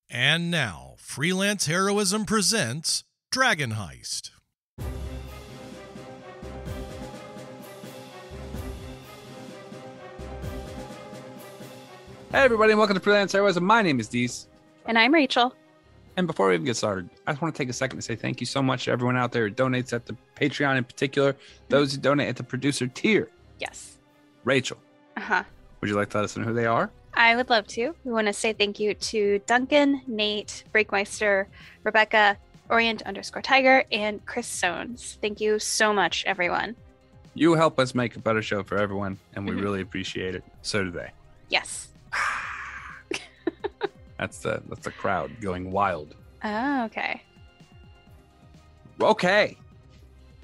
And now, Freelance Heroism presents Dragon Heist. Hey everybody, and welcome to Freelance Heroism. My name is Dees. And I'm Rachel. And before we even get started, I just want to take a second to say thank you so much to everyone out there who donates at the Patreon in particular, those who donate at the producer tier. Yes. Rachel. Uh-huh. Would you like to let us know who they are? I would love to. We want to say thank you to Duncan, Nate, Breakmeister, Rebecca, Orient_Tiger, and Chris Sones. Thank you so much, everyone. You help us make a better show for everyone, and we really appreciate it. So do they. Yes. That's the crowd going wild. Oh, okay. Okay.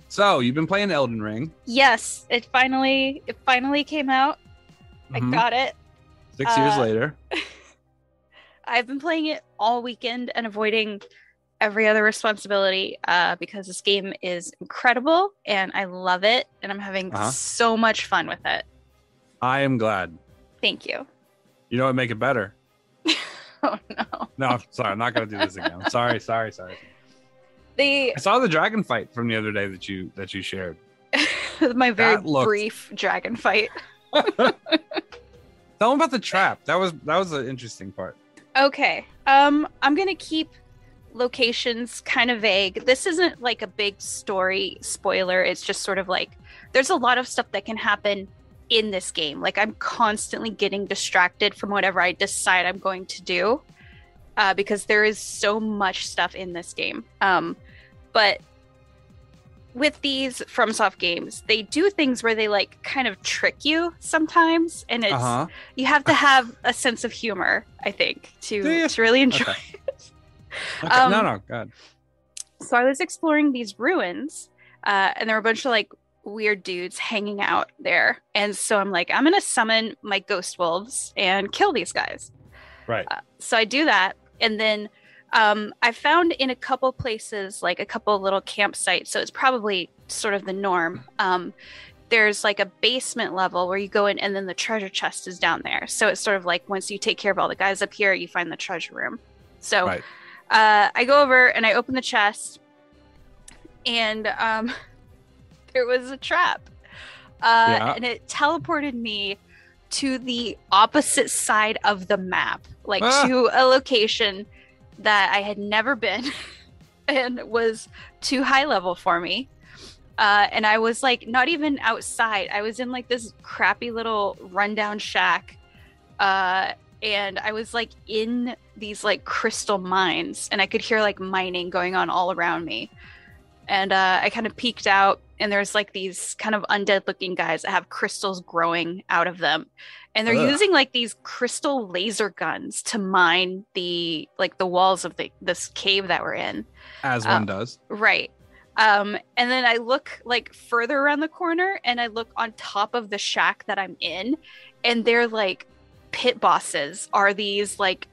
So you've been playing Elden Ring. Yes, it finally came out. I got it. 6 years later. I've been playing it all weekend and avoiding every other responsibility because this game is incredible and I love it and I'm having so much fun with it. I am glad. Thank you. You know what would make it better? Oh no. No, sorry, I'm not gonna do this again. Sorry. I saw the dragon fight from the other day that you shared. My very brief dragon fight. Tell them about the trap. That was the interesting part. Okay. I'm gonna keep locations kind of vague. This isn't like a big story spoiler. It's just sort of like there's a lot of stuff that can happen in this game. Like I'm constantly getting distracted from whatever I decide I'm going to do because there is so much stuff in this game. But with these FromSoft games, they do things where they like kind of trick you sometimes, and it's you have to have a sense of humor, I think, to really enjoy it. Okay. No, God. So I was exploring these ruins, and there were a bunch of like weird dudes hanging out there, and so I'm like, I'm gonna summon my ghost wolves and kill these guys. Right. So I do that, and then I found in a couple places, like a couple little campsites, so it's probably sort of the norm. There's like a basement level where you go in and then the treasure chest is down there. So it's sort of like once you take care of all the guys up here, you find the treasure room. So I go over and I open the chest and there was a trap. And it teleported me to the opposite side of the map, like to a location that I had never been and was too high level for me. And I was like, not even outside. I was in like this crappy little rundown shack. And I was like in these like crystal mines and I could hear like mining going on all around me. And I kind of peeked out and there's like these kind of undead looking guys that have crystals growing out of them. And they're using like these crystal laser guns to mine the walls of this cave that we're in. As one does. Right. And then I look like further around the corner and I look on top of the shack that I'm in. And they're like pit bosses are these like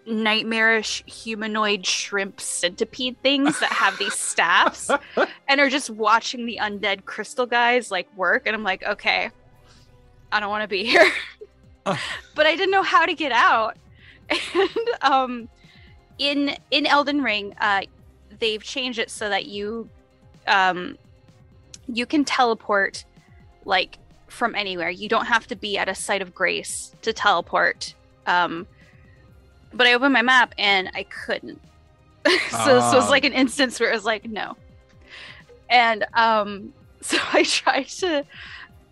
nightmarish humanoid shrimp centipede things that have these staffs and are just watching the undead crystal guys like work. And I'm like, okay, I don't want to be here. But I didn't know how to get out. And in Elden Ring, they've changed it so that you can teleport like from anywhere. You don't have to be at a site of grace to teleport. But I opened my map and I couldn't. So this was like an instance where it was like, no. And so I tried to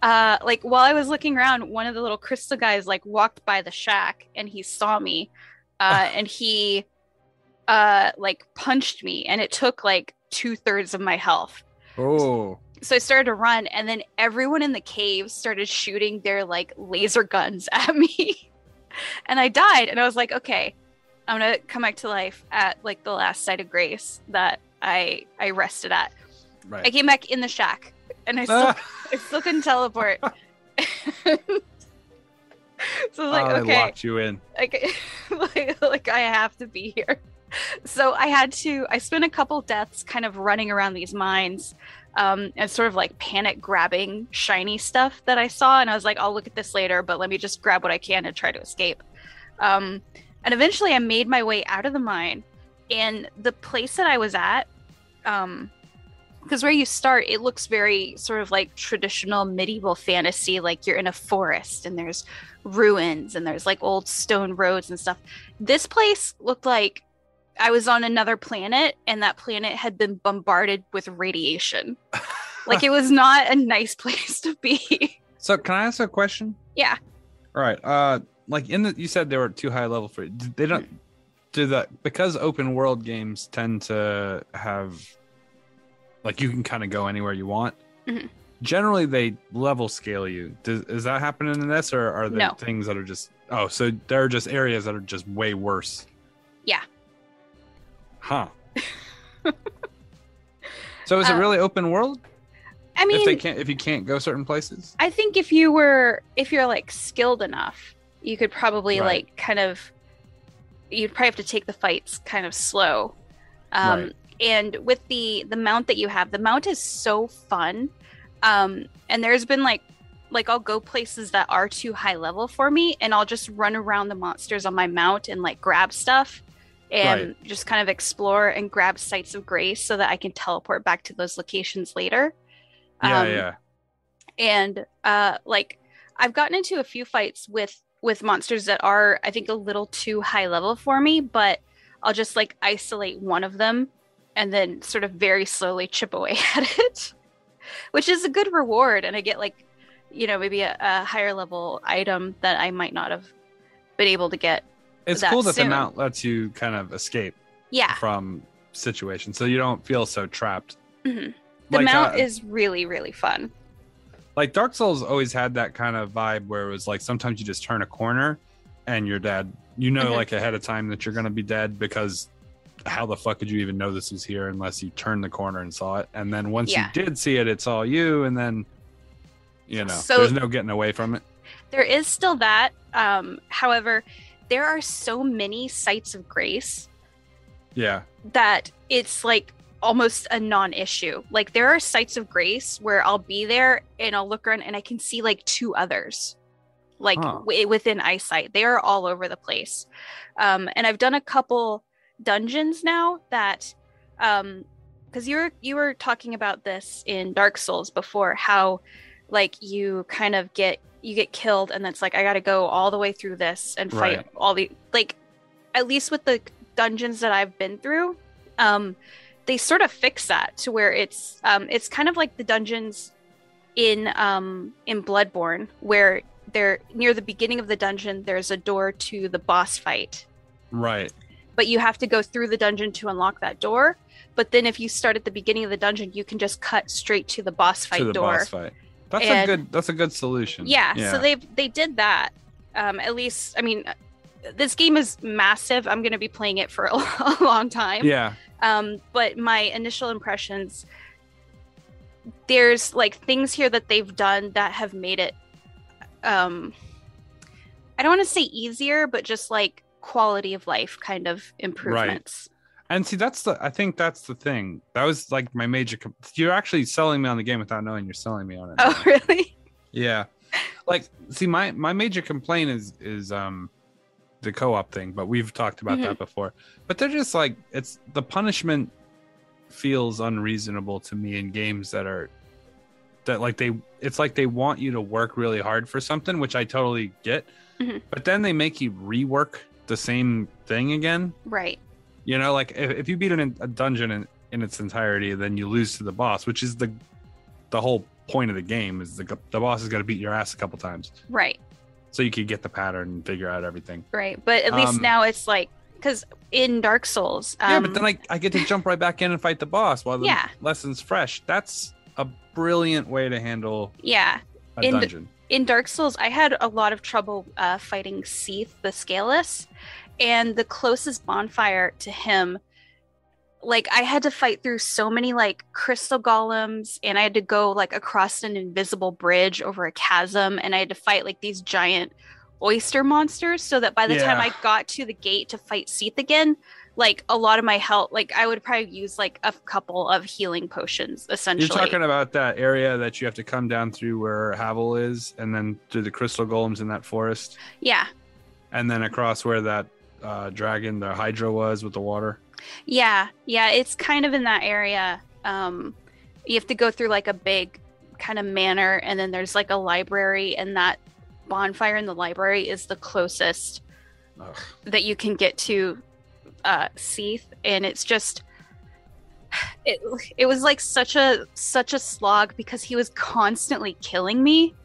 like while I was looking around, one of the little crystal guys like walked by the shack and he saw me and he like punched me and it took like 2/3 of my health. Oh. So I started to run and then everyone in the cave started shooting their like laser guns at me. And I died and I was like, okay, I'm gonna come back to life at like the last site of grace that I rested at. Right. I came back in the shack and I still couldn't teleport. So I was like, okay, they locked you in. like I have to be here. So I spent a couple deaths kind of running around these mines and sort of like panic grabbing shiny stuff that I saw. And I was like, I'll look at this later, but let me just grab what I can and try to escape. And eventually I made my way out of the mine. And the place that I was at, because where you start, it looks very sort of like traditional medieval fantasy. Like you're in a forest and there's ruins and there's like old stone roads and stuff. This place looked like I was on another planet and that planet had been bombarded with radiation. Like it was not a nice place to be. So can I ask a question? Yeah. All right. Like you said they were too high level for it. They don't do that because open world games tend to have like you can kind of go anywhere you want. Mm-hmm. Generally, they level scale you. Is that happening in this, or are there things that are just so there are just areas that are just way worse? Yeah. Huh. So is it really open world? I mean, if you can't go certain places? I think if you're like skilled enough, you could probably like kind of you'd probably have to take the fights kind of slow. Right. And with the mount that you have, the mount is so fun. And there's been like I'll go places that are too high level for me and I'll just run around the monsters on my mount and like grab stuff and just kind of explore and grab sites of grace so that I can teleport back to those locations later. And like I've gotten into a few fights with monsters that are, I think, a little too high level for me, but I'll just like isolate one of them and then sort of very slowly chip away at it, which is a good reward. And I get like, maybe a higher level item that I might not have been able to get. It's cool that the mount lets you kind of escape from situations so you don't feel so trapped. Mm-hmm. The mount is really, really fun. Like Dark Souls always had that kind of vibe where it was like sometimes you just turn a corner and you're dead. Like ahead of time that you're going to be dead because how the fuck could you even know this was here unless you turned the corner and saw it? And then once you did see it, it's all you. And then, so there's no getting away from it. There is still that. However, there are so many sites of grace. Yeah. That it's like almost a non-issue. Like there are sites of grace where I'll be there and I'll look around and I can see like two others like within eyesight. They are all over the place. And I've done a couple dungeons now that because you were talking about this in Dark Souls before, how like you kind of get killed and it's like I gotta go all the way through this and fight all the, like, at least with the dungeons that I've been through, they sort of fix that to where it's kind of like the dungeons in Bloodborne, where they're near the beginning of the dungeon, there's a door to the boss fight. Right. But you have to go through the dungeon to unlock that door. But then if you start at the beginning of the dungeon, you can just cut straight to the boss fight door. Boss fight. That's a good solution. Yeah. So they did that. At least, I mean, this game is massive. I'm going to be playing it for a long time. Yeah. But my initial impressions, there's like things here that they've done that have made it, I don't want to say easier, but just like quality of life kind of improvements. Right. And see, I think that's the thing. That was like my major, you're actually selling me on the game without knowing you're selling me on it. Oh, really? Yeah. Like, see, my major complaint is the co-op thing, but we've talked about that before. But they're just like, it's the punishment feels unreasonable to me in games it's like they want you to work really hard for something, which I totally get. But then they make you rework the same thing again. Right. Like if you beat a dungeon in its entirety, then you lose to the boss, which is the whole point of the game, is the boss is going to beat your ass a couple times. Right. So you could get the pattern and figure out everything. Right. But at least now it's like, because in Dark Souls... yeah, but then I get to jump right back in and fight the boss while the lesson's fresh. That's a brilliant way to handle a dungeon. In Dark Souls, I had a lot of trouble fighting Seath, the Scaleless. And the closest bonfire to him, like I had to fight through so many like crystal golems, and I had to go like across an invisible bridge over a chasm, and I had to fight like these giant oyster monsters, so that by the time I got to the gate to fight Seath again, like a lot of my health, like I would probably use like a couple of healing potions essentially. You're talking about that area that you have to come down through where Havel is, and then through the crystal golems in that forest. Yeah. And then across where that dragon, the Hydra was with the water? Yeah, it's kind of in that area. You have to go through like a big kind of manor, and then there's like a library, and that bonfire in the library is the closest that you can get to Seath, and it's just it was like such a slog because he was constantly killing me.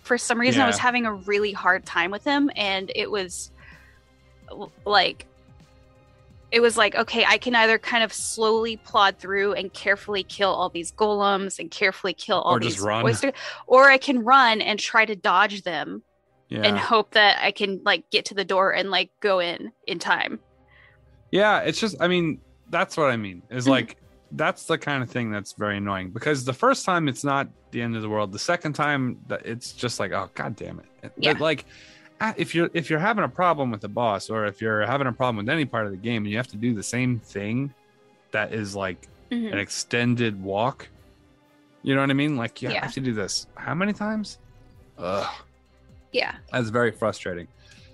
For some reason I was having a really hard time with him, and it was like okay, I can either kind of slowly plod through and carefully kill all these golems and carefully kill all these oysters, or I can run and try to dodge them and hope that I can like get to the door and like go in time. Yeah, it's just, I mean, that's what I mean is like that's the kind of thing that's very annoying, because the first time it's not the end of the world. The second time it's just like, oh god damn it. But like if you're having a problem with the boss, or if you're having a problem with any part of the game and you have to do the same thing that is like an extended walk, you know what I mean? Like you have to do this how many times? Ugh. Yeah. That's very frustrating.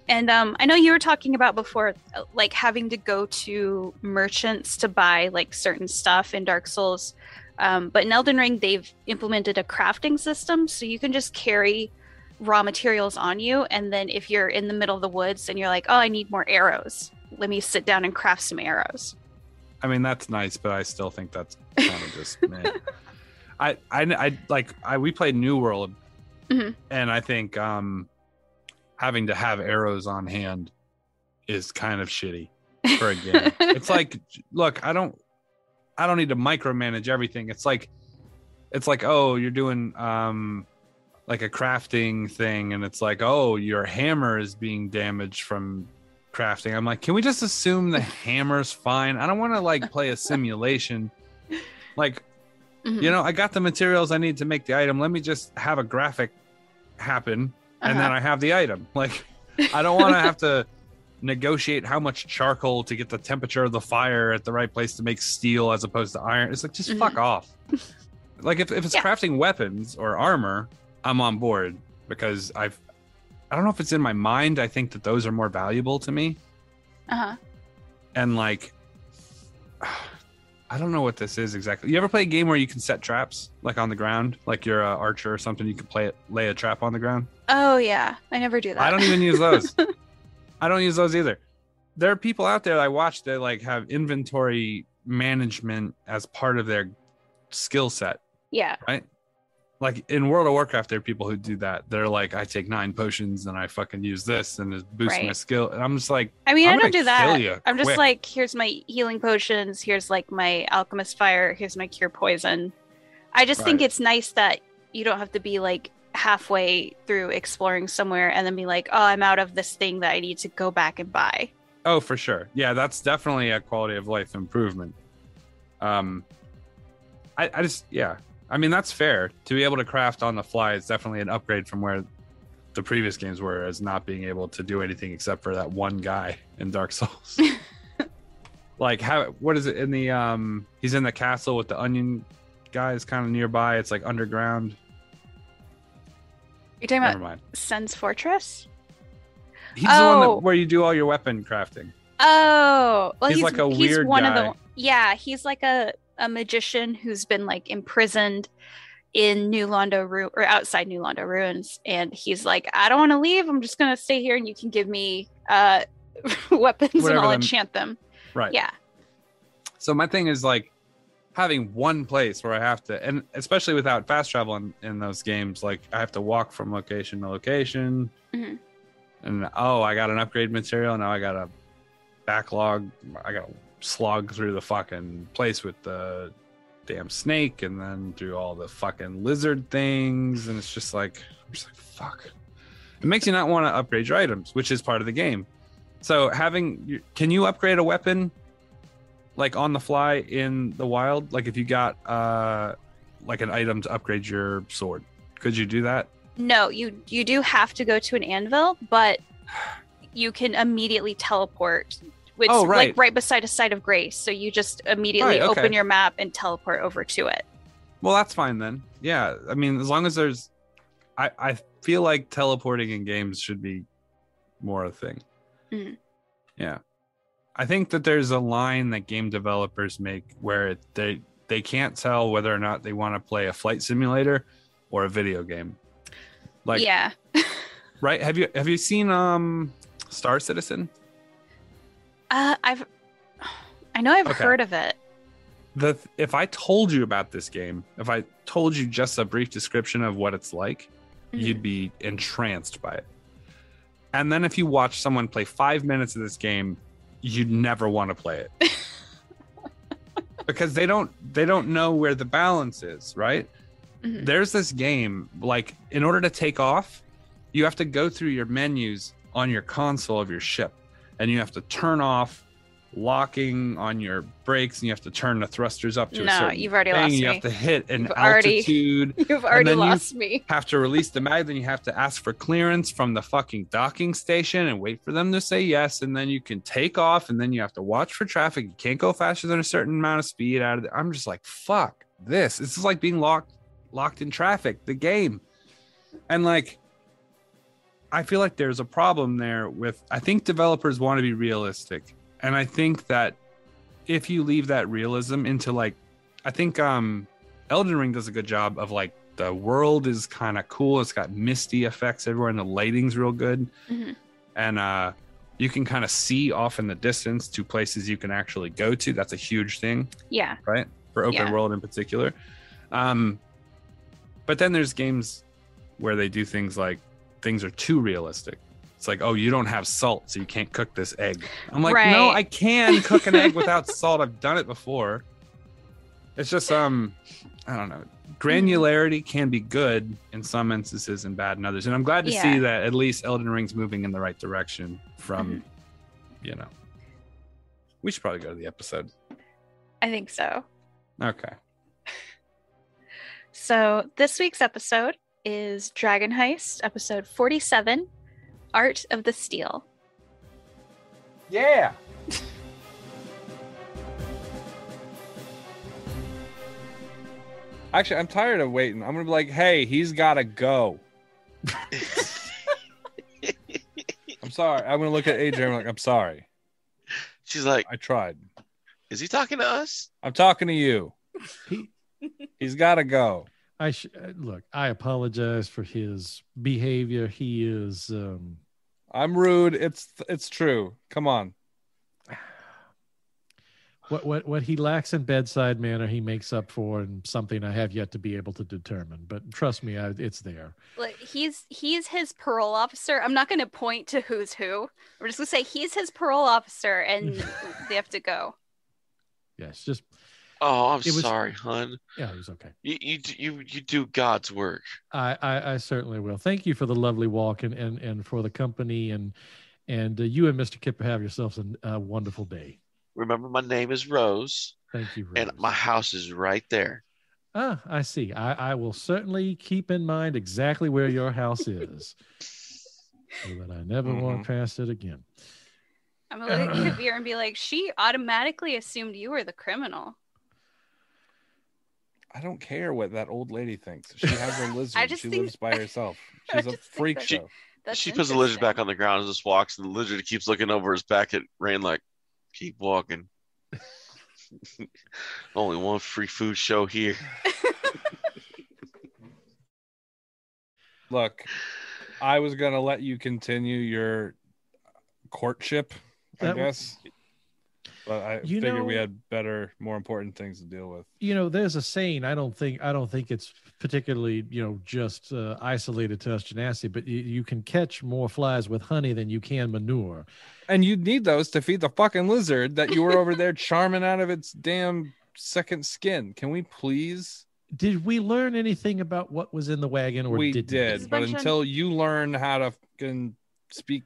And I know you were talking about before, like having to go to merchants to buy like certain stuff in Dark Souls. But in Elden Ring, they've implemented a crafting system. So you can just carry raw materials on you. And then if you're in the middle of the woods and you're like, oh, I need more arrows, let me sit down and craft some arrows. I mean, that's nice, but I still think that's kind of just meh. We played New World, and I think having to have arrows on hand is kind of shitty for a game. It's like, look, I don't need to micromanage everything. It's like, oh, you're doing like a crafting thing, and it's like, oh, your hammer is being damaged from crafting. I'm like, can we just assume the hammer's fine? I don't want to like play a simulation. Like, you know, I got the materials I need to make the item. Let me just have a graphic happen. And then I have the item. Like, I don't want to have to negotiate how much charcoal to get the temperature of the fire at the right place to make steel as opposed to iron. It's like, just fuck off. Like, if it's crafting weapons or armor, I'm on board, because I don't know if it's in my mind. I think that those are more valuable to me. And like, I don't know what this is exactly. You ever play a game where you can set traps, like on the ground, like you're an archer or something? You can lay a trap on the ground. Oh yeah, I never do that. I don't even use those. I don't use those either. There are people out there I watch that like have inventory management as part of their skill set. Yeah. Right. Like in World of Warcraft, there are people who do that. They're like, I take 9 potions and I fucking use this and it boosts my skill. And I'm just like, I mean, I don't do that. I'm just like, here's my healing potions. Here's like my alchemist fire. Here's my cure poison. I just think it's nice that you don't have to be like halfway through exploring somewhere and then be like, oh, I'm out of this thing that I need to go back and buy. Oh, for sure. Yeah, that's definitely a quality of life improvement. I mean, that's fair. To be able to craft on the fly is definitely an upgrade from where the previous games were, as not being able to do anything except for that one guy in Dark Souls. Like, what is it in the he's in the castle with the onion guys kind of nearby. It's like underground. You're talking about Sen's Fortress? He's the one where you do all your weapon crafting. Oh, well, he's like a weird guy. He's like a magician who's been like imprisoned in New Londo or outside New Londo ruins, and he's like, I don't want to leave. I'm just gonna stay here, and you can give me weapons and I'll enchant them. Right. Yeah. So my thing is like having one place where I have to, and especially without fast travel in those games, like I have to walk from location to location, and I got an upgrade material. Now I got a backlog. I got to slog through the fucking place with the damn snake, and then through all the fucking lizard things, and it's just like, I'm just like, fuck. It makes you not want to upgrade your items, which is part of the game. So can you upgrade a weapon like on the fly in the wild? Like if you got like an item to upgrade your sword, could you do that? No, you do have to go to an anvil, but you can immediately teleport. It's like right beside a site of grace, so you just immediately open your map and teleport over to it. Well, that's fine then. Yeah, I mean, as long as there's, I feel like teleporting in games should be more a thing. Yeah, I think that there's a line that game developers make where they can't tell whether or not they want to play a flight simulator or a video game. Like, yeah. Right? Have you seen Star Citizen? I know I've heard of it. If I told you about this game, if I told you just a brief description of what it's like, you'd be entranced by it. And then if you watch someone play 5 minutes of this game, you'd never want to play it. Because they don't know where the balance is, right? There's this game, like, in order to take off, you have to go through your menus on your console of your ship, and you have to turn off locking on your brakes, and you have to turn the thrusters up to a certain you've already thing. lost you me. have to hit an altitude. You've already lost me. You have to release the mag, then you have to ask for clearance from the fucking docking station and wait for them to say yes, and then you can take off, and then you have to watch for traffic. You can't go faster than a certain amount of speed out of there. I'm just like, fuck this. This is like being locked in traffic, the game. And like, I feel like there's a problem there with, I think developers want to be realistic. And I think that if you leave that realism into, like, I think Elden Ring does a good job of, like, the world is kind of cool. It's got misty effects everywhere, and the lighting's real good. And you can kind of see off in the distance to places you can actually go to. That's a huge thing. Yeah. Right? For open world in particular. But then there's games where they do things like things are too realistic. It's like, oh, you don't have salt, so you can't cook this egg. I'm like, no, I can cook an egg without salt. I've done it before. It's just, I don't know. Granularity can be good in some instances and bad in others. And I'm glad to see that at least Elden Ring's moving in the right direction from, you know. We should probably go to the episode. I think so. Okay. So this week's episode is Dragon Heist, episode 47. Art of the Steal. Yeah. Actually, I'm tired of waiting. I'm gonna be like, hey, he's gotta go. I'm sorry. I'm gonna look at Adrian like, I'm sorry. She's like, I tried. Is he talking to us? I'm talking to you. He's gotta go. Look, I apologize for his behavior. He is I'm rude. It's true. Come on. What he lacks in bedside manner, he makes up for in something I have yet to be able to determine. But trust me, it's there. Like, he's his parole officer. I'm not going to point to who's who. We're just going to say he's his parole officer, and they have to go. Yes, just. Oh, I'm sorry, hon. Yeah, it was okay. You do God's work. I certainly will. Thank you for the lovely walk and for the company and you and Mr. Kipper have yourselves a wonderful day. Remember, my name is Rose. Thank you, Rose. And my house is right there. Ah, I see. I will certainly keep in mind exactly where your house is, so that I never walk past it again. I'm gonna look at Kabir and be like, she automatically assumed you were the criminal. I don't care what that old lady thinks. She has a lizard. She lives by herself. She's a freak show. She puts the lizard back on the ground and just walks, and the lizard keeps looking over his back at Rayne like, keep walking. Only one free food show here. Look, I was going to let you continue your courtship, I guess. But I figured we had more important things to deal with. You know, there's a saying. I don't think it's particularly, just isolated to us Genasi, but you can catch more flies with honey than you can manure. And you need those to feed the fucking lizard that you were over there charming out of its damn second skin. Can we please? Did we learn anything about what was in the wagon? Or we did, but until you learn how to fucking speak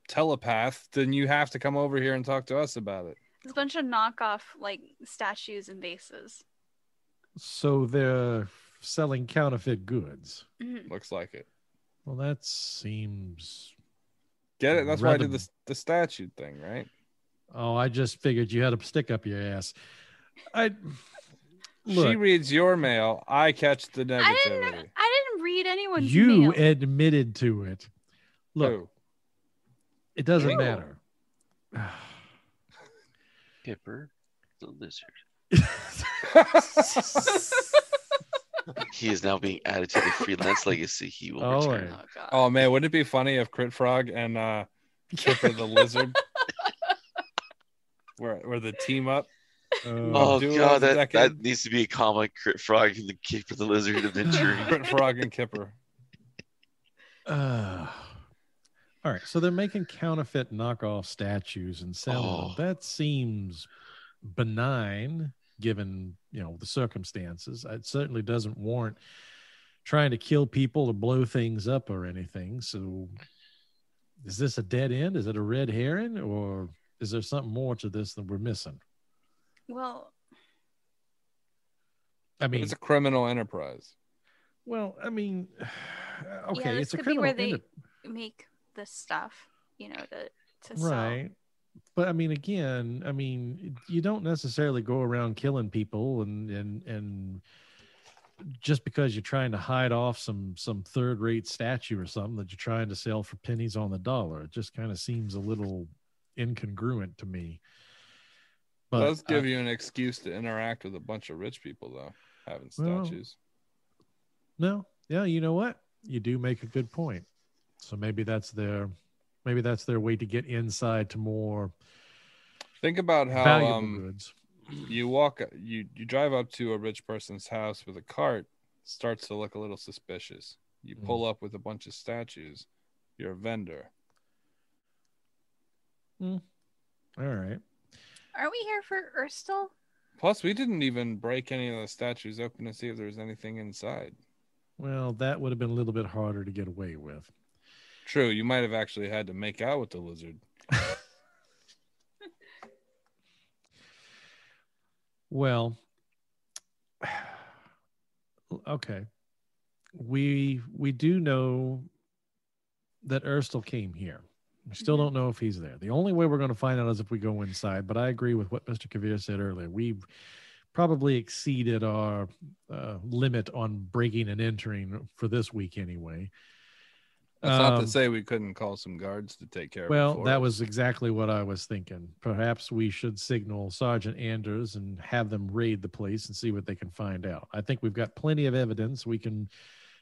telepath, then you have to come over here and talk to us about it. There's a bunch of knockoff like statues and vases. So they're selling counterfeit goods. Looks like it. Well, that seems. Get it? That's why I did the statue thing, right? Oh, I just figured you had a stick up your ass. She reads your mail. I catch the negativity. I didn't read anyone's mail. You admitted to it. Look, it doesn't matter. Kipper the lizard. He is now being added to the Freelance legacy. He will return. Oh man, wouldn't it be funny if Crit Frog and Kipper the lizard were the team up? Oh god, that needs to be a comic. Crit Frog and the Kipper the lizard adventuring. Crit Frog and Kipper. All right, so they're making counterfeit knockoff statues and selling them. That seems benign, given the circumstances. It certainly doesn't warrant trying to kill people or blow things up or anything. So, is this a dead end? Is it a red herring, or is there something more to this than we're missing? Well, I mean, it's a criminal enterprise. Well, I mean, okay, this it's a could criminal be where they make this stuff, to sell. Right. But I mean, again, you don't necessarily go around killing people and just because you're trying to hide off some third-rate statue or something that you're trying to sell for pennies on the dollar. It just kind of seems a little incongruent to me. But it does give you an excuse to interact with a bunch of rich people, though, having statues. No, yeah, you know what? You do make a good point. So maybe that's their way to get inside to more. Think about how valuable goods. You drive up to a rich person's house with a cart, starts to look a little suspicious. You pull up with a bunch of statues. You're a vendor. All right. Are we here for Urstul? Plus, we didn't even break any of the statues open to see if there was anything inside. Well, that would have been a little bit harder to get away with. True, you might have actually had to make out with the lizard. Well, okay. We do know that Urstul came here. We still don't know if he's there. The only way we're going to find out is if we go inside. But I agree with what Mr. Kavir said earlier. We've probably exceeded our limit on breaking and entering for this week anyway. That's not to say we couldn't call some guards to take care of it. Well, that was exactly what I was thinking. Perhaps we should signal Sergeant Anders and have them raid the place and see what they can find out. I think we've got plenty of evidence. We can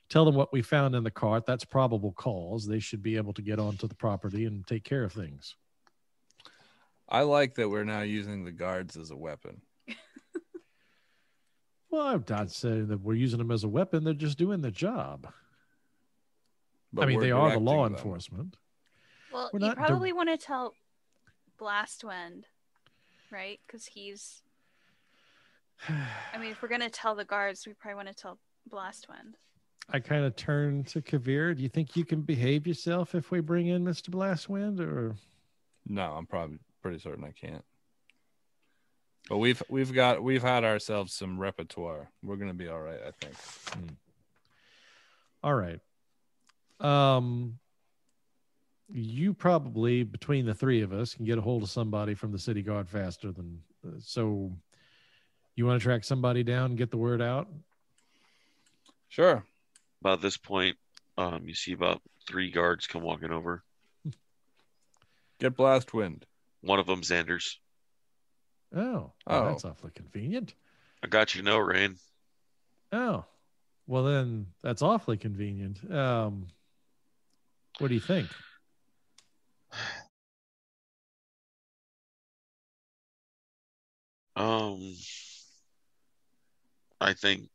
tell them what we found in the cart. That's probable cause. They should be able to get onto the property and take care of things. I like that we're now using the guards as a weapon. Well, I'm not saying that we're using them as a weapon. They're just doing the job. But they are the law enforcement. Well, you probably want to tell Blastwind, right? Because he's... if we're going to tell the guards, we probably want to tell Blastwind. I kind of turn to Kavir. Do you think you can behave yourself if we bring in Mr. Blastwind, or? No, I'm probably pretty certain I can't. But we've had ourselves some repertoire. We're gonna be all right, I think. All right. You probably, between the three of us, can get a hold of somebody from the city guard faster than. So, you want to track somebody down and get the word out? Sure. About this point, you see about 3 guards come walking over. Get Blastwind. One of them, Xander's. Oh, that's awfully convenient. I got you, Rayne. Oh, well then, that's awfully convenient. What do you think? I think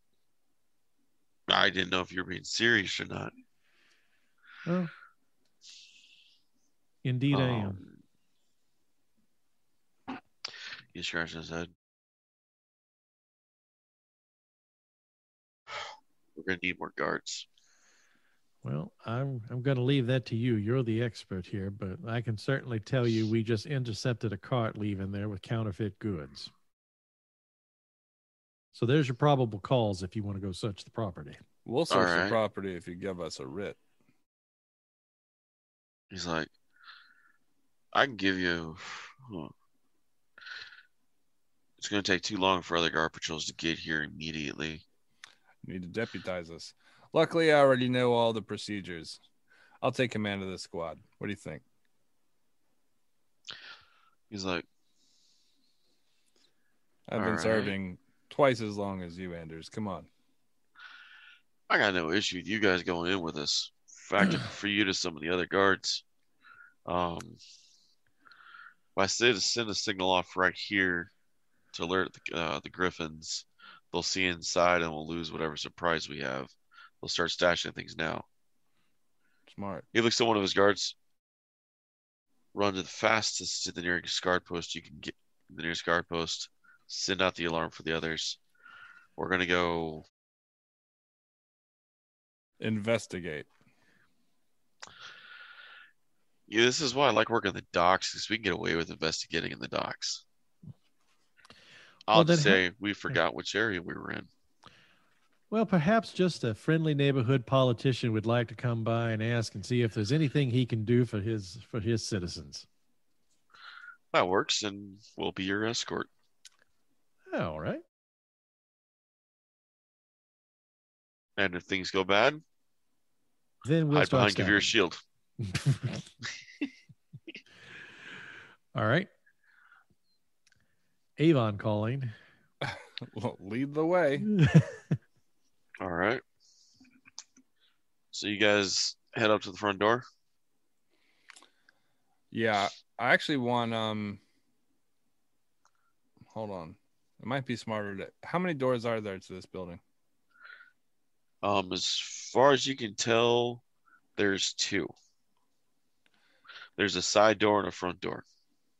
I didn't know if you were being serious or not. Oh, indeed I am. He scratched his head. We're gonna need more guards. Well, I'm going to leave that to you. You're the expert here, but I can certainly tell you we just intercepted a cart leaving there with counterfeit goods. So there's your probable cause if you want to go search the property. We'll search the property if you give us a writ. He's like, I can give you... It's going to take too long for other guard patrols to get here immediately. You need to deputize us. Luckily, I already know all the procedures. I'll take command of this squad. What do you think? He's like, I've been serving twice as long as you, Anders. Come on. I got no issue with you guys going in with us. In fact, for you to some of the other guards. If I say to send a signal off right here to alert the Griffins, they'll see inside and we'll lose whatever surprise we have. They'll start stashing things now. Smart. He looks at one of his guards. Run to the fastest to the nearest guard post you can get. The nearest guard post. Send out the alarm for the others. We're gonna go investigate. Yeah, this is why I like working the docks, because we can get away with investigating in the docks. I'll just say we forgot which area we were in. Well, perhaps just a friendly neighborhood politician would like to come by and ask and see if there's anything he can do for his citizens. That works, and we'll be your escort. All right. And if things go bad, then we'll hide behind, give your shield. All right. Avon calling. Well, lead the way. All right. So you guys head up to the front door? Yeah, I actually want hold on. It might be smarter to how many doors are there to this building? As far as you can tell, there's 2. There's a side door and a front door.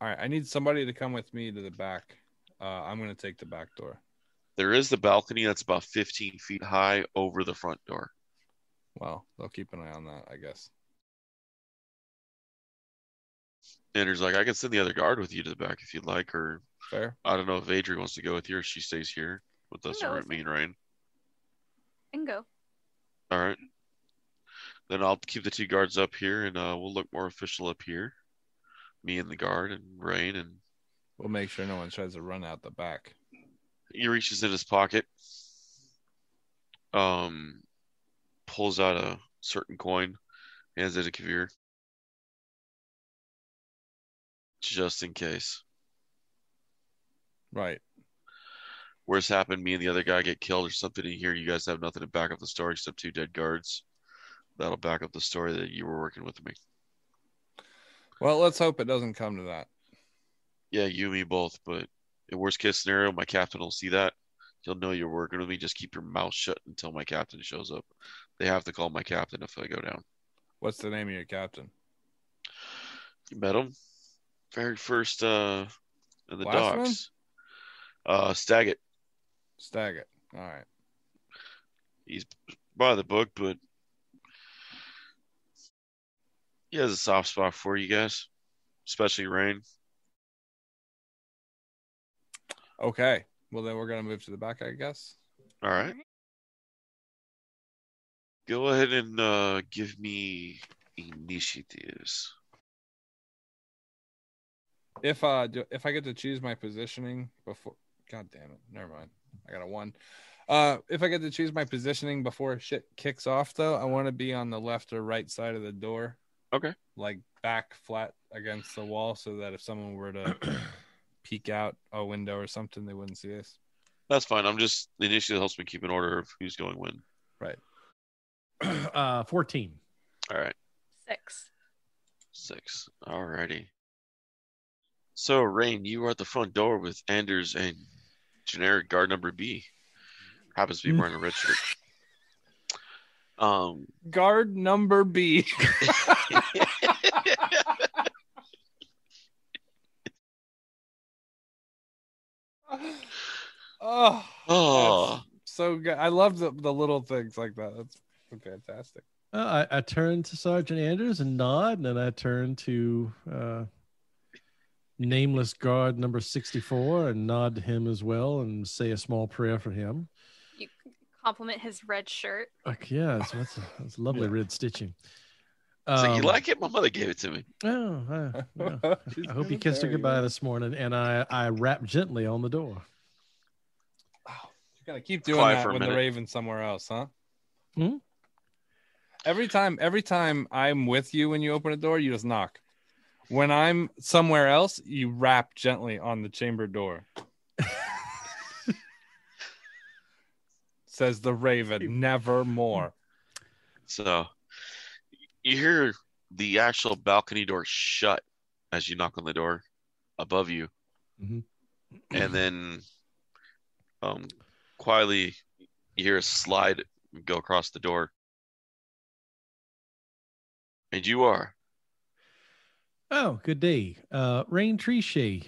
All right, I need somebody to come with me to the back. I'm going to take the back door. There is the balcony that's about 15 feet high over the front door. Well, they'll keep an eye on that, I guess. Andrew's like, I can send the other guard with you to the back if you'd like, or fair. I don't know if Adri wants to go with you or she stays here with us or me and Rayne. I can go. All right. Then I'll keep the 2 guards up here, and we'll look more official up here. Me and the guard and Rayne, and we'll make sure no one tries to run out the back. He reaches in his pocket, pulls out a certain coin, hands it to Kavir, just in case. Right. Worst happened, me and the other guy get killed or something in here. You guys have nothing to back up the story except 2 dead guards. That'll back up the story that you were working with me. Well, let's hope it doesn't come to that. Yeah, you and me both, but in worst case scenario, my captain will see that. He'll know you're working with me. Just keep your mouth shut until my captain shows up. They have to call my captain if I go down. What's the name of your captain? You met him? Very first in the Last docks. Staggett. Staggett. All right. He's by the book, but he has a soft spot for you guys, especially Rayne. Okay. Well, then we're going to move to the back, I guess. All right. Go ahead and give me initiatives. If I get to choose my positioning before... God damn it. Never mind. I got a 1. If I get to choose my positioning before shit kicks off, though, I want to be on the left or right side of the door. Okay. Like back flat against the wall so that if someone were to peek out a window or something, they wouldn't see us. That's fine. The initiative helps me keep an order of who's going when. Right. 14. All right. 6. All righty. So, Rayne, you are at the front door with Anders and generic guard number B. Happens to be wearing a red shirt. Guard number B. Oh, so good. I love the little things like that. That's fantastic. I turn to Sergeant Anders and nod, and then I turn to nameless guard number 64 and nod to him as well and say a small prayer for him. You compliment his red shirt. Yeah, it's lovely red stitching. So you like it? My mother gave it to me. Oh, I hope you kissed her goodbye this morning, and I rap gently on the door. Oh, you're gonna keep doing that when the Raven's somewhere else, huh? Hmm? Every time I'm with you when you open a door, you just knock. When I'm somewhere else, you rap gently on the chamber door. says the Raven, nevermore. So you hear the actual balcony door shut as you knock on the door above you. Mm-hmm. And then quietly you hear a slide go across the door. And you are. Oh, good day. Rayne Trichet.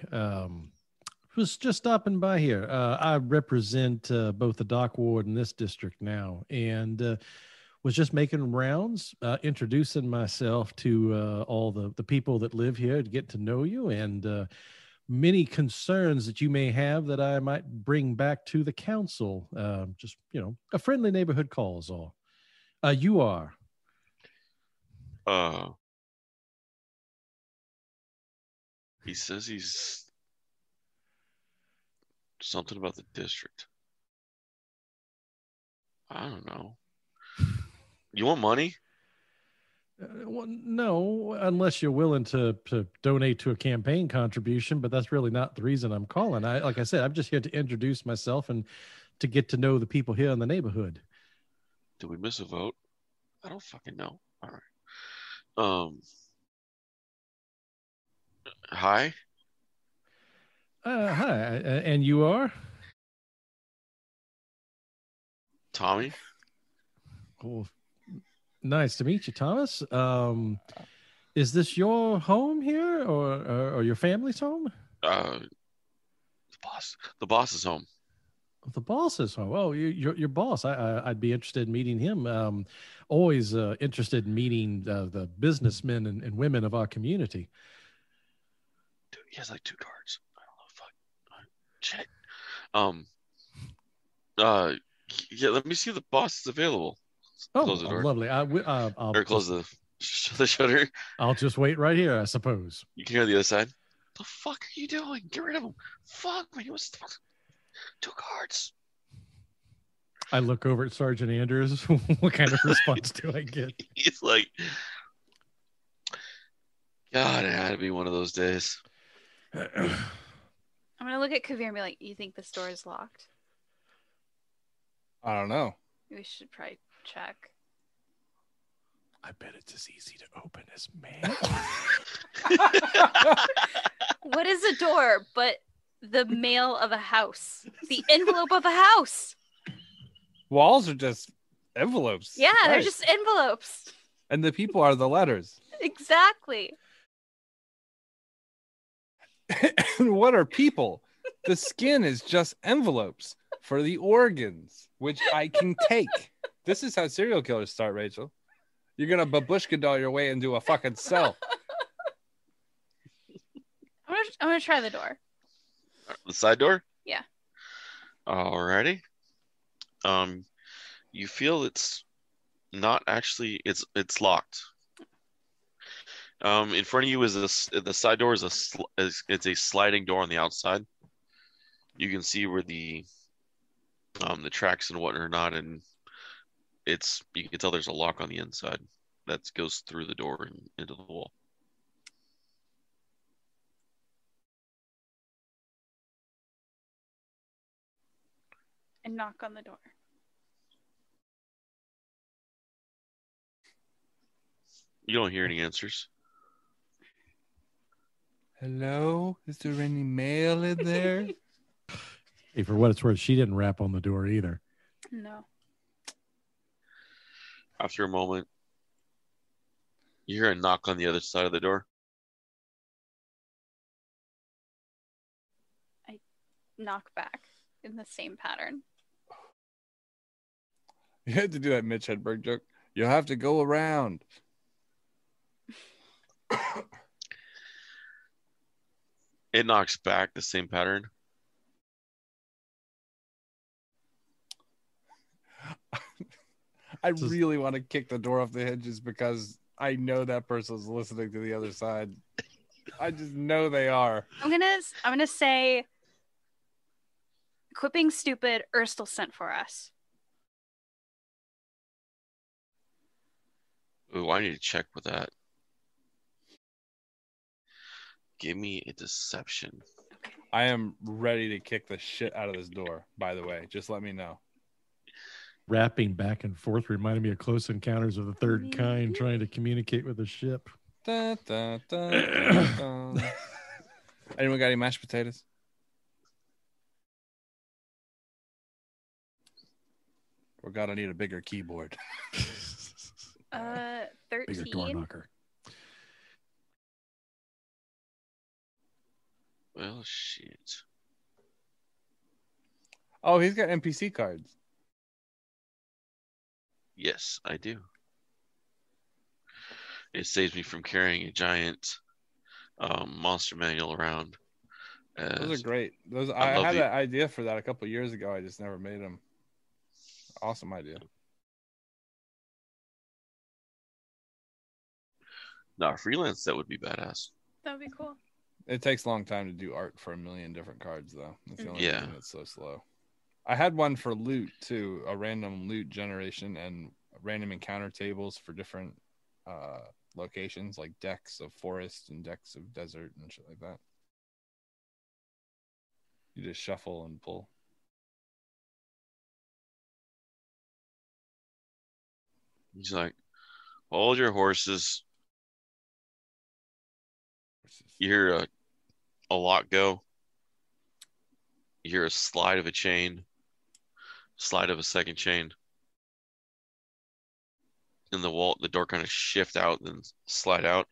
Was just stopping by here. I represent both the dock ward and this district now, and was just making rounds, introducing myself to all the people that live here to get to know you, and many concerns that you may have that I might bring back to the council. Just, a friendly neighborhood call is all. You are. He says he's something about the district. I don't know. You want money? Well, no, unless you're willing to donate to a campaign contribution, but that's really not the reason I'm calling. Like I said, I'm just here to introduce myself and to get to know the people here in the neighborhood. Did we miss a vote? I don't fucking know. All right. Hi. Hi, and you are? Tommy. Well, nice to meet you, Thomas. Is this your home here, or your family's home? The boss is home. The boss is home. Oh, your boss. I'd be interested in meeting him. Always interested in meeting the businessmen and women of our community. Dude, he has like 2 cards. I don't know. Fuck. Shit. Yeah. Let me see if the boss is available. Close the door. Lovely. Or close the shutter. I'll just wait right here, I suppose. You can hear the other side. The fuck are you doing? Get rid of him. Fuck man, he was 2 cards. I look over at Sergeant Andrews. What kind of response do I get? He's like, God, it had to be one of those days. I'm gonna look at Kavir and be like, "You think this door is locked?" I don't know. We should probably check. I bet it's as easy to open as mail. What is a door but the mail of a house? The envelope of a house. Walls are just envelopes. Yeah, right. They're just envelopes. And the people are the letters. Exactly. And what are people? The skin is just envelopes for the organs, which I can take. This is how serial killers start, Rachel. You're going to babushka doll your way into a fucking cell. I'm gonna try the door. The side door? Yeah. Alrighty. You feel it's not actually, it's locked. In front of you is the side door is it's a sliding door on the outside. You can see where the tracks and whatnot are not, and you can tell there's a lock on the inside that goes through the door and into the wall. And knock on the door. You don't hear any answers. Hello? Is there any mail in there? Hey, for what it's worth, she didn't rap on the door either. No. After a moment, you hear a knock on the other side of the door. I knock back in the same pattern. You had to do that Mitch Hedberg joke. You'll have to go around. It knocks back the same pattern. I really want to kick the door off the hinges because I know that person's listening to the other side. I just know they are. I'm gonna say, quit being stupid. Urstul sent for us. Ooh, I need to check with that. Give me a deception. I am ready to kick the shit out of this door, by the way. Just let me know. Rapping back and forth reminded me of Close Encounters of the Third Kind, trying to communicate with a ship. Dun, dun, dun, dun, dun. Anyone got any mashed potatoes? We're gonna need a bigger keyboard. 13. Bigger door knocker. Well, shit. Oh, he's got NPC cards. Yes, I do. It saves me from carrying a giant monster manual around. Those are great. I had an idea for that a couple years ago. I just never made them. Awesome idea. No, freelance, that would be badass. That would be cool. It takes a long time to do art for a million different cards, though. That's the only Yeah. reason it's so slow. I had one for loot, too. A random loot generation and random encounter tables for different locations, like decks of forest and decks of desert and shit like that. You just shuffle and pull. He's like, hold your horses. You hear a lock go. You hear a slide of a chain. Slide of a second chain. And the door kind of shift out and then slide out.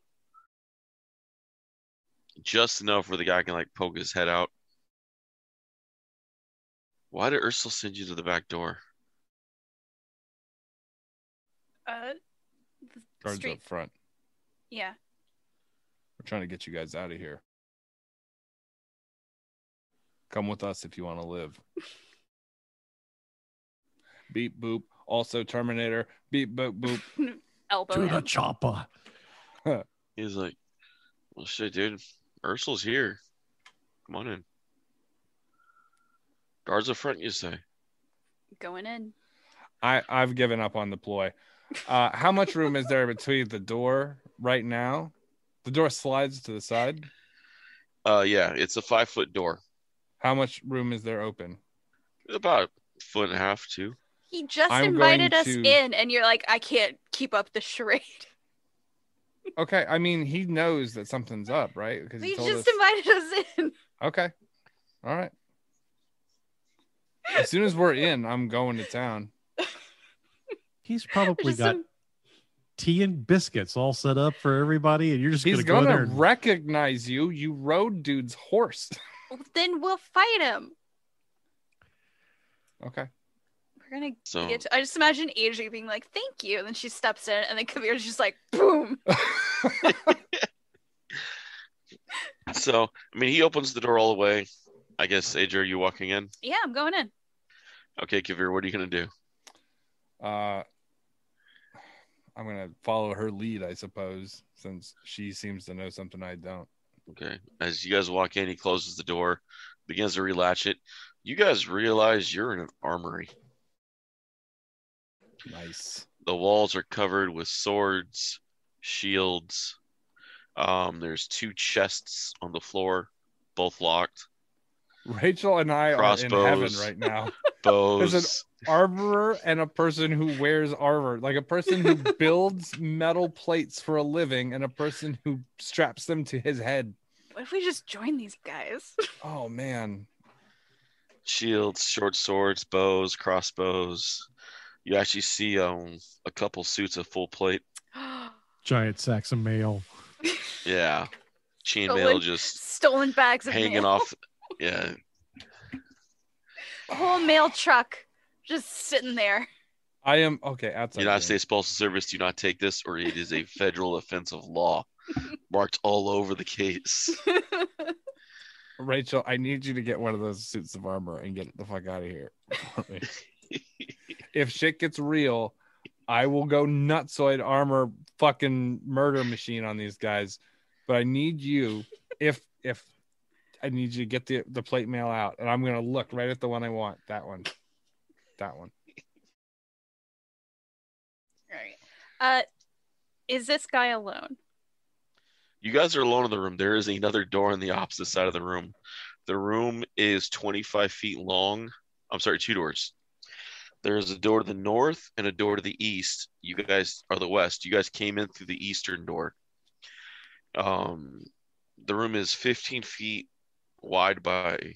Just enough where the guy can like poke his head out. Why did Urstul send you to the back door? Guards Street. up front. Yeah. We're trying to get you guys out of here. Come with us if you want to live. Beep boop. Also Terminator. Beep boop boop. Elbow To him. the chopper. He's like, well, shit, dude. Ursul's here. Come on in. Guards up front, you say? Going in. I've given up on the ploy. How much room is there between the door right now? The door slides to the side. Yeah, it's a 5-foot door. How much room is there open? About a foot and a half, 2. He just I'm invited going us to- in, and you're like, I can't keep up the charade. Okay, I mean he knows that something's up, right? Because He told just us. invited us in. Okay, all right. As soon as we're in, I'm going to town. He's probably Just got some- tea and biscuits all set up for everybody, and you're just He's going to go gonna there and recognize you. You rode dude's horse. Then we'll fight him. Okay. We're gonna So- get to, I just imagine AJ being like, thank you. And then she steps in, and then Kabir's just like, boom. So, I mean, he opens the door all the way. I guess, AJ, are you walking in? Yeah, I'm going in. Okay, Kavir, what are you going to do? I'm gonna follow her lead, I suppose, since she seems to know something I don't. Okay. As you guys walk in, he closes the door, begins to relatch it. You guys realize you're in an armory. Nice. The walls are covered with swords, shields. There's 2 chests on the floor, both locked. Rachel and I are in heaven Crossbows. right now. Bows. There's armorer and a person who wears armor, like a person who builds metal plates for a living and a person who straps them to his head. What if we just join these guys? Oh man. Shields, short swords, bows, crossbows. You actually see a couple suits of full plate. giant sacks of mail. Yeah. Stolen- Chainmail just Stolen bags of hanging mail. off. Yeah. A whole mail truck just sitting there. I am okay. Outside. United game. States Postal Service, do not take this, or it is a federal offense of law. Marked all over the case. Rachel, I need you to get one of those suits of armor and get the fuck out of here. If shit gets real, I will go nutsoid armor fucking murder machine on these guys. But I need you, if I need you to get the plate mail out, and I'm gonna look right at the one I want. That one. All right. Is this guy alone? You guys are alone in the room. There is another door on the opposite side of the room. The room is 25 feet long. I'm sorry, 2 doors. There's a door to the north and a door to the east. You guys are the west. You guys came in through the eastern door. The room is 15 feet wide by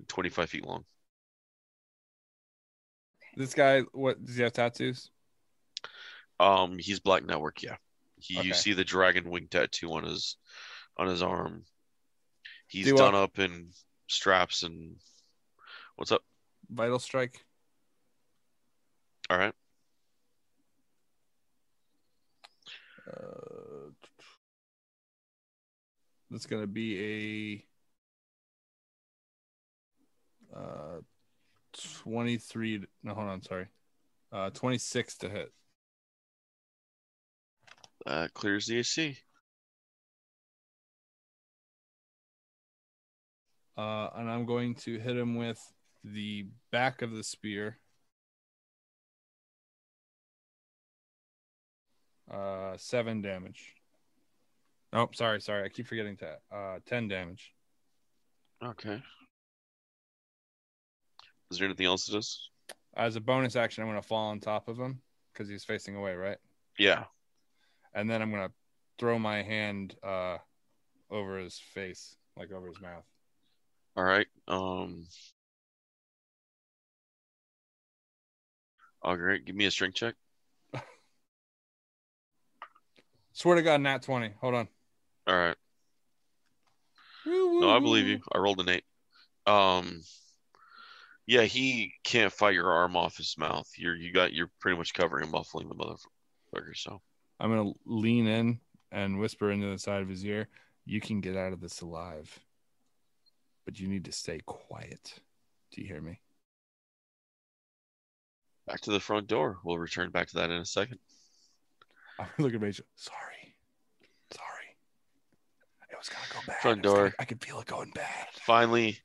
25 feet long. This guy, what does he have tattoos? He's Black Network, yeah. Okay. You see the dragon wing tattoo on his arm. He's done up in straps and what's up? Vital strike. All right. That's gonna be a 23. No, hold on, sorry. 26 to hit. That clears the AC. And I'm going to hit him with the back of the spear. 7 damage. Oh, sorry. I keep forgetting to 10 damage. Okay. Is there anything else it does? As a bonus action, I'm going to fall on top of him because he's facing away, right? Yeah. And then I'm going to throw my hand over his face, like over his mouth. All right. Oh, great. Give me a strength check. Swear to God, nat 20. Hold on. All right. No, I believe you. I rolled an 8. Yeah, he can't fight your arm off his mouth. You're pretty much covering and muffling the motherfucker. So I'm gonna lean in and whisper into the side of his ear, "You can get out of this alive, but you need to stay quiet." Do you hear me? Back to the front door. We'll return back to that in a second. I'm looking at Rachel. Sorry. It was gonna go bad. Front door. I could feel it going bad. Finally,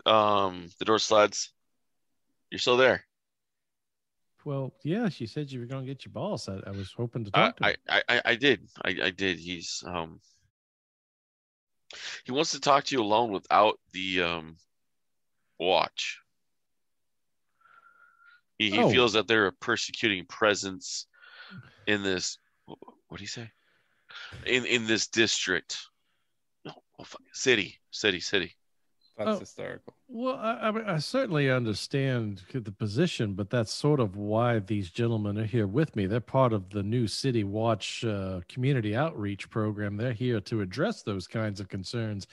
the door slides. You're still there. Well, yeah, she said you were going to get your boss. I was hoping to talk to him. I did. I did. He wants to talk to you alone without the watch. He feels that they're a persecuting presence in this. What do you say? In this district. No, city. That's hysterical. Well, I certainly understand the position, but that's sort of why these gentlemen are here with me. They're part of the new City Watch community outreach program. They're here to address those kinds of concerns,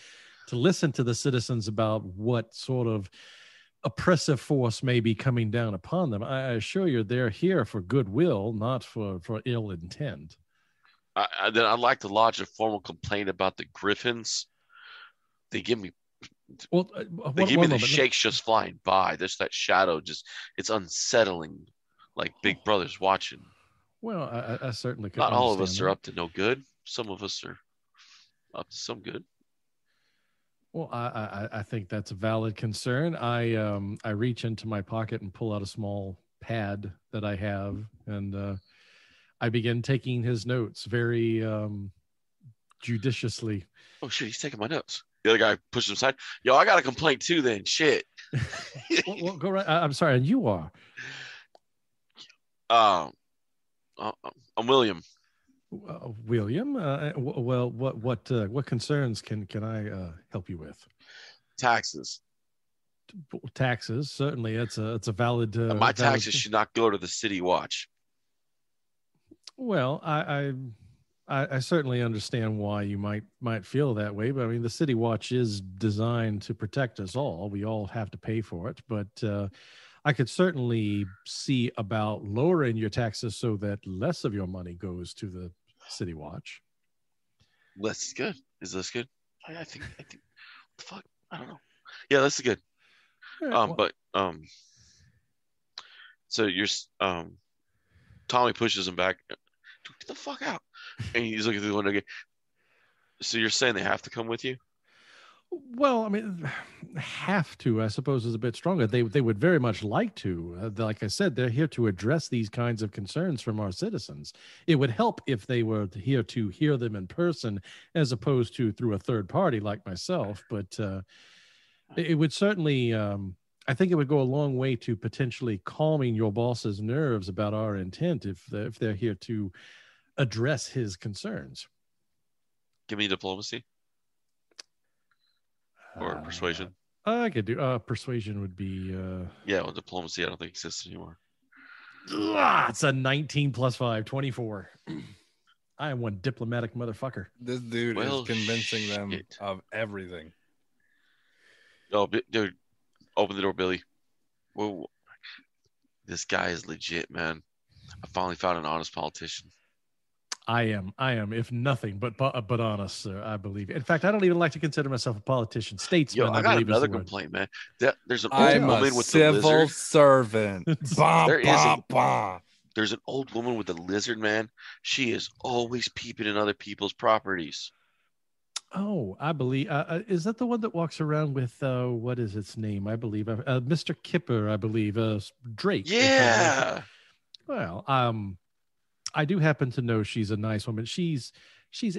to listen to the citizens about what sort of oppressive force may be coming down upon them. I assure you they're here for goodwill, not for ill intent. Then I'd like to lodge a formal complaint about the Griffins. They give me the shakes just flying by. There's that shadow, it's unsettling, like Big Brother's watching. Well, I certainly could. Not all of us are up to no good. Some of us are up to some good. Well, I think that's a valid concern. I reach into my pocket and pull out a small pad that I have, and I begin taking his notes very judiciously. Oh shit, he's taking my notes. The other guy pushed him aside. Yo, I got a complaint too then. Shit. well, go right. I'm sorry, and you are? I'm William. William? Well, what concerns can I help you with? Taxes. Taxes, certainly. It's a valid. My taxes should not go to the City Watch. Well, I certainly understand why you might feel that way, but I mean, the City Watch is designed to protect us all. We all have to pay for it, but I could certainly see about lowering your taxes so that less of your money goes to the City Watch. Less is good. Is this good? I think. Fuck, I don't know. Yeah, this is good. Right, so you're Tommy pushes him back. Get the fuck out. And he's looking through the window again. So you're saying they have to come with you? Well, I mean, have to, I suppose, is a bit stronger. They would very much like to. Like I said, they're here to address these kinds of concerns from our citizens. It would help if they were here to hear them in person as opposed to through a third party like myself. But it would certainly, I think it would go a long way to potentially calming your boss's nerves about our intent if they're here to address his concerns. Give me diplomacy or persuasion. I could do persuasion would be yeah, well, diplomacy I don't think exists anymore. It's a 19 plus 5, 24. I am one diplomatic motherfucker. This dude is convincing them of everything. Oh, dude, open the door, Billy. Whoa, this guy is legit, man. I finally found an honest politician. I am, if nothing but honest, sir. I believe. In fact, I don't even like to consider myself a politician. Statesman. Yo, I got another complaint, man. There's an old woman with a lizard. Civil servant. There's an old woman with a lizard, man. She is always peeping in other people's properties. Oh, I believe. Is that the one that walks around with what is its name? I believe Mr. Kipper. I believe Drake. Yeah. Well, I do happen to know she's a nice woman. She's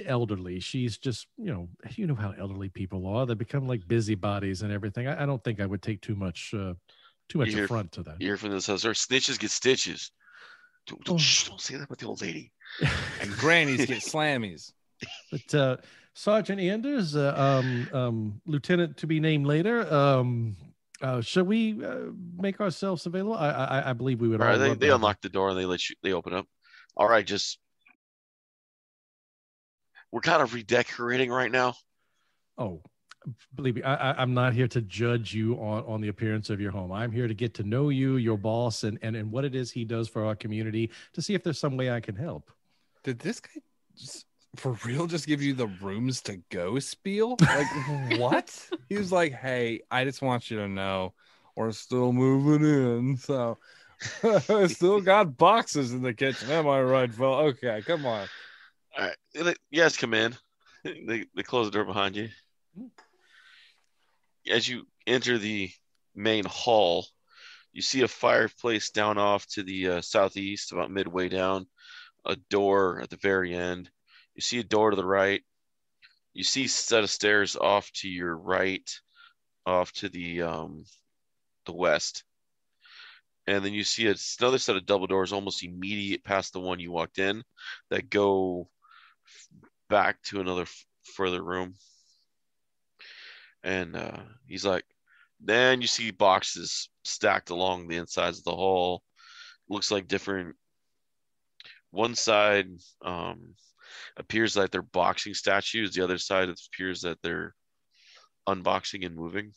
elderly. She's just, you know how elderly people are. They become like busybodies and everything. I don't think I would take too much affront to that. You hear from this house, snitches get stitches. Don't say that about the old lady. And grannies get slammies. But Sergeant Anders, Lieutenant to be named later, shall we make ourselves available? I believe we would. All right, they unlock the door and they open up. All right, we're kind of redecorating right now. Oh, believe me, I'm not here to judge you on the appearance of your home. I'm here to get to know you, your boss, and what it is he does for our community, to see if there's some way I can help. Did this guy for real just give you the rooms to go spiel? Like, what? He was like, hey, I just want you to know we're still moving in, so I still got boxes in the kitchen. Am I right, Phil? Okay, come on. All right. You guys come in. They close the door behind you. As you enter the main hall, you see a fireplace down off to the southeast, about midway down, a door at the very end. You see a door to the right. You see a set of stairs off to your right, off to the west. And then you see another set of double doors almost immediate past the one you walked in that go back to another further room. And he's like, then you see boxes stacked along the insides of the hall. Looks like different. One side appears like they're boxing statues. The other side appears that they're unboxing and moving.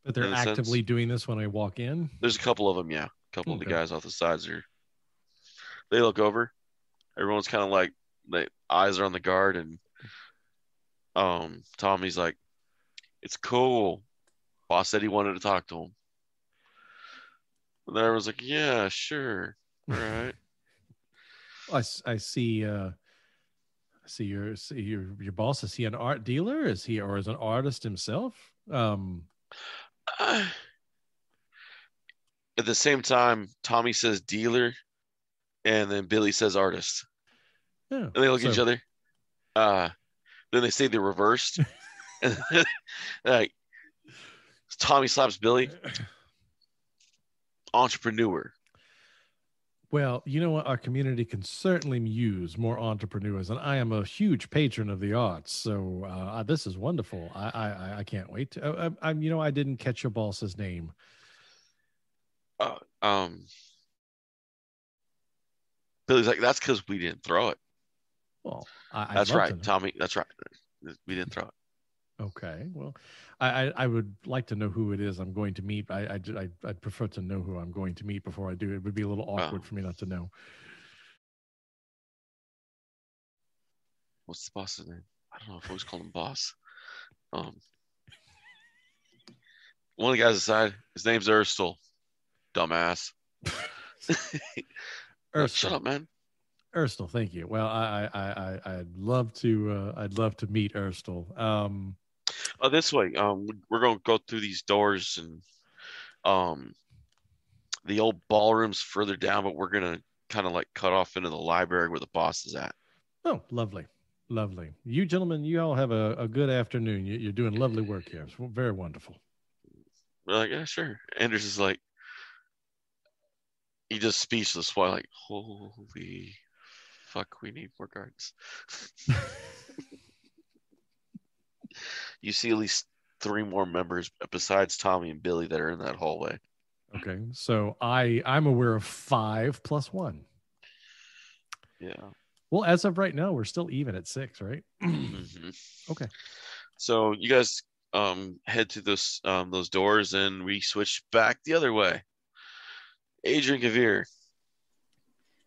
But they're actively doing this when I walk in? There's a couple of them, yeah. A couple of the guys off the sides they look over. Everyone's kind of like, the eyes are on the guard, and Tommy's like, it's cool. Boss said he wanted to talk to him. And then everyone's like, yeah, sure. All right. I see your boss. Is he an art dealer? Is he, or is an artist himself? At the same time, Tommy says dealer, and then Billy says artist. Yeah. And they look at each other. Then they say they're reversed. And like, Tommy slaps Billy. Entrepreneur. Well, you know what? Our community can certainly use more entrepreneurs, and I am a huge patron of the arts. So this is wonderful. I can't wait. I didn't catch your boss's name. Billy's like, that's because we didn't throw it. Well, that's right, Tommy. That's right. We didn't throw it. Okay. Well, I would like to know who it is I'm going to meet. I'd prefer to know who I'm going to meet before I do. It would be a little awkward for me not to know. What's the boss's name? I don't know if I always call him boss. One of the guys aside, his name's Urstul. Dumbass. Urstul. Shut up, man. Urstul, thank you. Well, I'd love to meet Urstul. This way. We're going to go through these doors, and the old ballroom's further down, but we're going to kind of like cut off into the library where the boss is at. Oh, lovely. You gentlemen, you all have a good afternoon. You're doing lovely work here. It's very wonderful. We're like, yeah, sure. Anders is like, he just speechless while like, holy fuck, we need more guards. You see at least 3 more members besides Tommy and Billy that are in that hallway. Okay, so I'm aware of 5 plus 1. Yeah. Well, as of right now, we're still even at 6, right? Mm-hmm. Okay. So you guys head to those doors, and we switch back the other way. Adrian Kavir.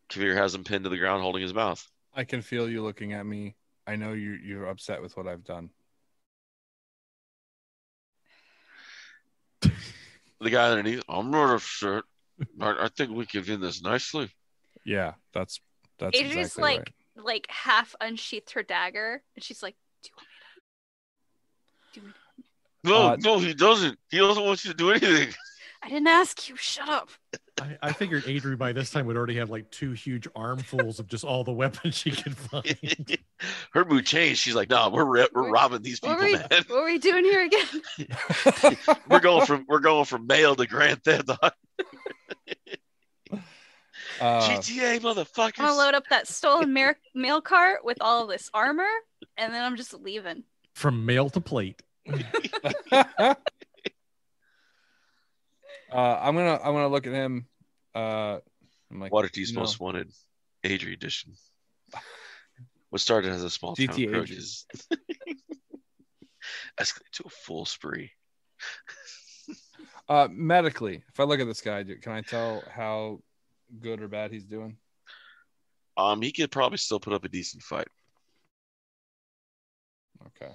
Kavir has him pinned to the ground, holding his mouth. I can feel you looking at me. I know you're upset with what I've done. The guy underneath, I'm not upset. I think we can win this nicely. Yeah, that's Adrian's exactly right. like half unsheathed her dagger, and she's like, "Do you want me to?" No, he doesn't. He doesn't want you to do anything. I didn't ask you. Shut up. I figured Adri by this time would already have like 2 huge armfuls of just all the weapons she can find. Her mood changed. She's like, "No, we're robbing these people, man. What are we doing here again?" we're going from mail to Grand Theft Auto. GTA, motherfuckers! I'm gonna load up that stolen mail cart with all this armor, and then I'm just leaving. From mail to plate. I'm gonna look at him. I'm like, Waterdeep's Most Wanted, Adri edition. What started as a small town crook is escalate to a full spree. Medically, if I look at this guy, can I tell how good or bad he's doing? He could probably still put up a decent fight. Okay.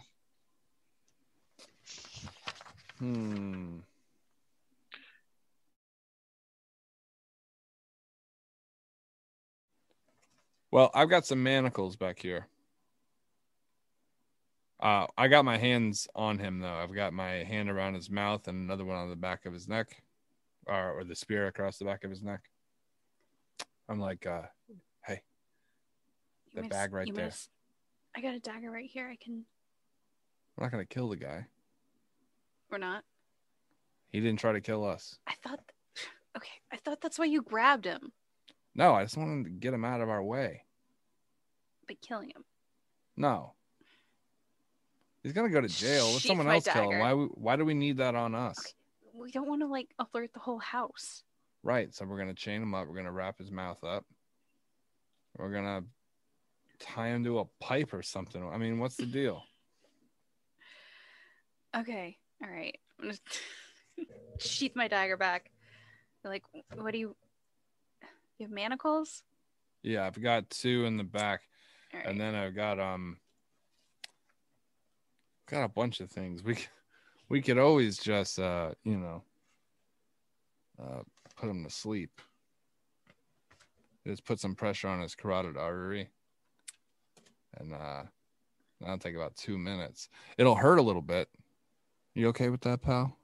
Well, I've got some manacles back here. I got my hands on him, though. I've got my hand around his mouth and another one on the back of his neck, or the spear across the back of his neck. I'm like, hey, that bag right there. I got a dagger right here. We're not going to kill the guy. We're not? He didn't try to kill us. I thought that's why you grabbed him. No, I just wanted to get him out of our way. By killing him? No. He's going to go to jail. Let someone else kill him. Why do we need that on us? Okay. We don't want to, alert the whole house. Right. So we're going to chain him up. We're going to wrap his mouth up. We're going to tie him to a pipe or something. I mean, what's the deal? Okay. All right. I'm going to sheath my dagger back. Like, what do you have manacles? Yeah, I've got 2 in the back. Right. And then I've got a bunch of things. We could always just put him to sleep. Just put some pressure on his carotid artery. And that'll take about 2 minutes. It'll hurt a little bit. You okay with that, pal?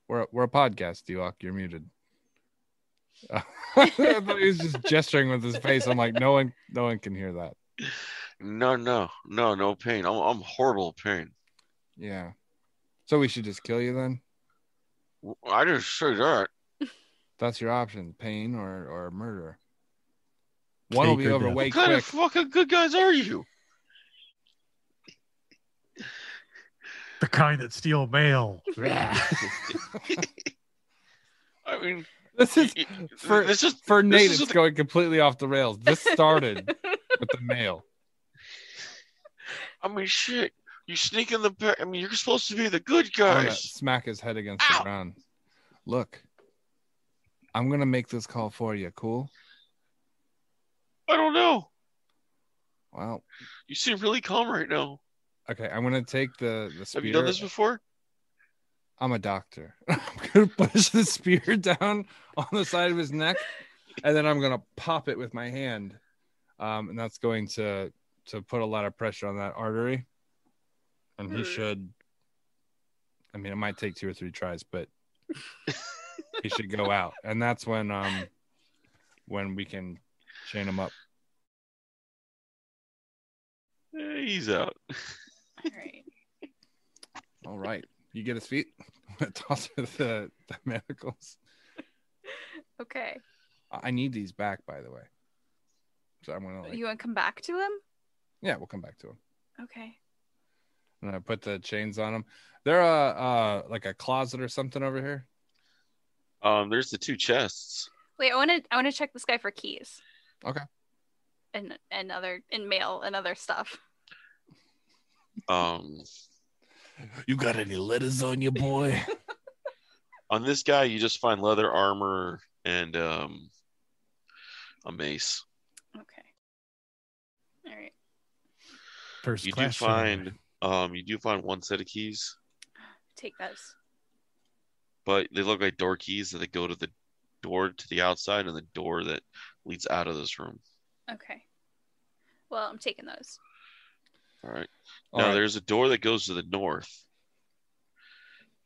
We're a podcast, D-Lock. You're muted. I thought he was just gesturing with his face. I'm like, no one can hear that. No pain. I'm horrible pain. Yeah. So we should just kill you then? I didn't say that. That's your option: pain or murder. One will be over way quick. What kind of fucking good guys are you? The kind that steal mail. I mean, this is for Nate. It's going completely off the rails. This started with the mail. I mean, shit. You sneak in the back. I mean, you're supposed to be the good guys. I'm gonna smack his head against the ground. Look, I'm gonna make this call for you. Cool? I don't know. Well, you seem really calm right now. Okay, I'm gonna take the spear. Have you done this before? I'm a doctor. I'm gonna push the spear down on the side of his neck, and then I'm gonna pop it with my hand, and that's going to put a lot of pressure on that artery. And he should. I mean, it might take 2 or 3 tries, but he should go out, and that's when we can chain him up. He's out. All right. All right. You get his feet. Toss her the manacles. Okay. I need these back, by the way. So I'm gonna. You want to come back to him? Yeah, we'll come back to him. Okay. And I put the chains on him. There like a closet or something over here. There's the 2 chests. Wait, I want to check this guy for keys. Okay. And mail and other stuff. You got any letters on you, boy? On this guy, you just find leather armor and a mace. Okay. All right. First You question. do find 1 set of keys. Take those. But they look like door keys that go to the door to the outside and the door that leads out of this room. Okay. Well, I'm taking those. All right. Now there's a door that goes to the north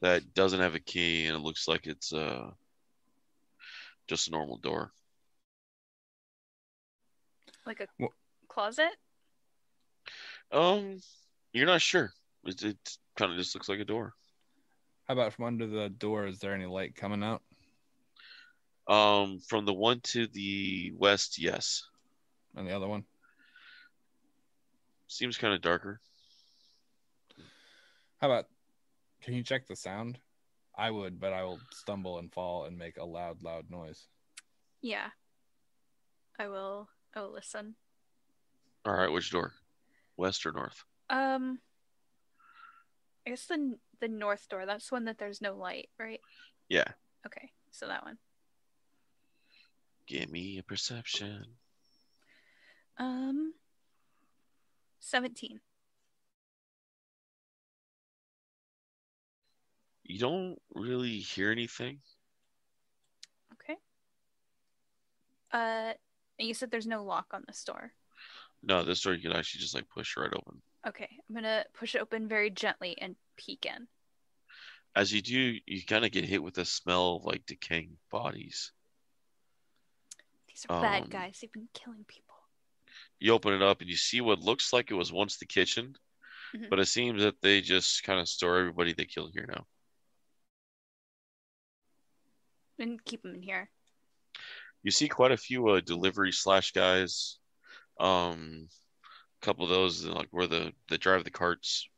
that doesn't have a key, and it looks like it's just a normal door. Like a closet? You're not sure. It kind of just looks like a door. How about from under the door? Is there any light coming out? From the one to the west, yes. And the other one? Seems kind of darker. How about, can you check the sound? I would, but I will stumble and fall and make a loud noise. Yeah. I will listen. All right, which door? West or north? I guess the north door. That's one that there's no light, right? Yeah. Okay, so that one. Give me a perception. 17. You don't really hear anything. Okay. And you said there's no lock on this door. No, this door you can actually just like push right open. Okay, I'm gonna push it open very gently and peek in. As you do, you kind of get hit with the smell of like decaying bodies. These are bad guys. They've been killing people. You open it up and you see what looks like it was once the kitchen, Mm-hmm. but it seems that they just kind of store everybody they kill here now. And keep them in here. You see quite a few delivery / guys. A couple of those like where they drive the carts.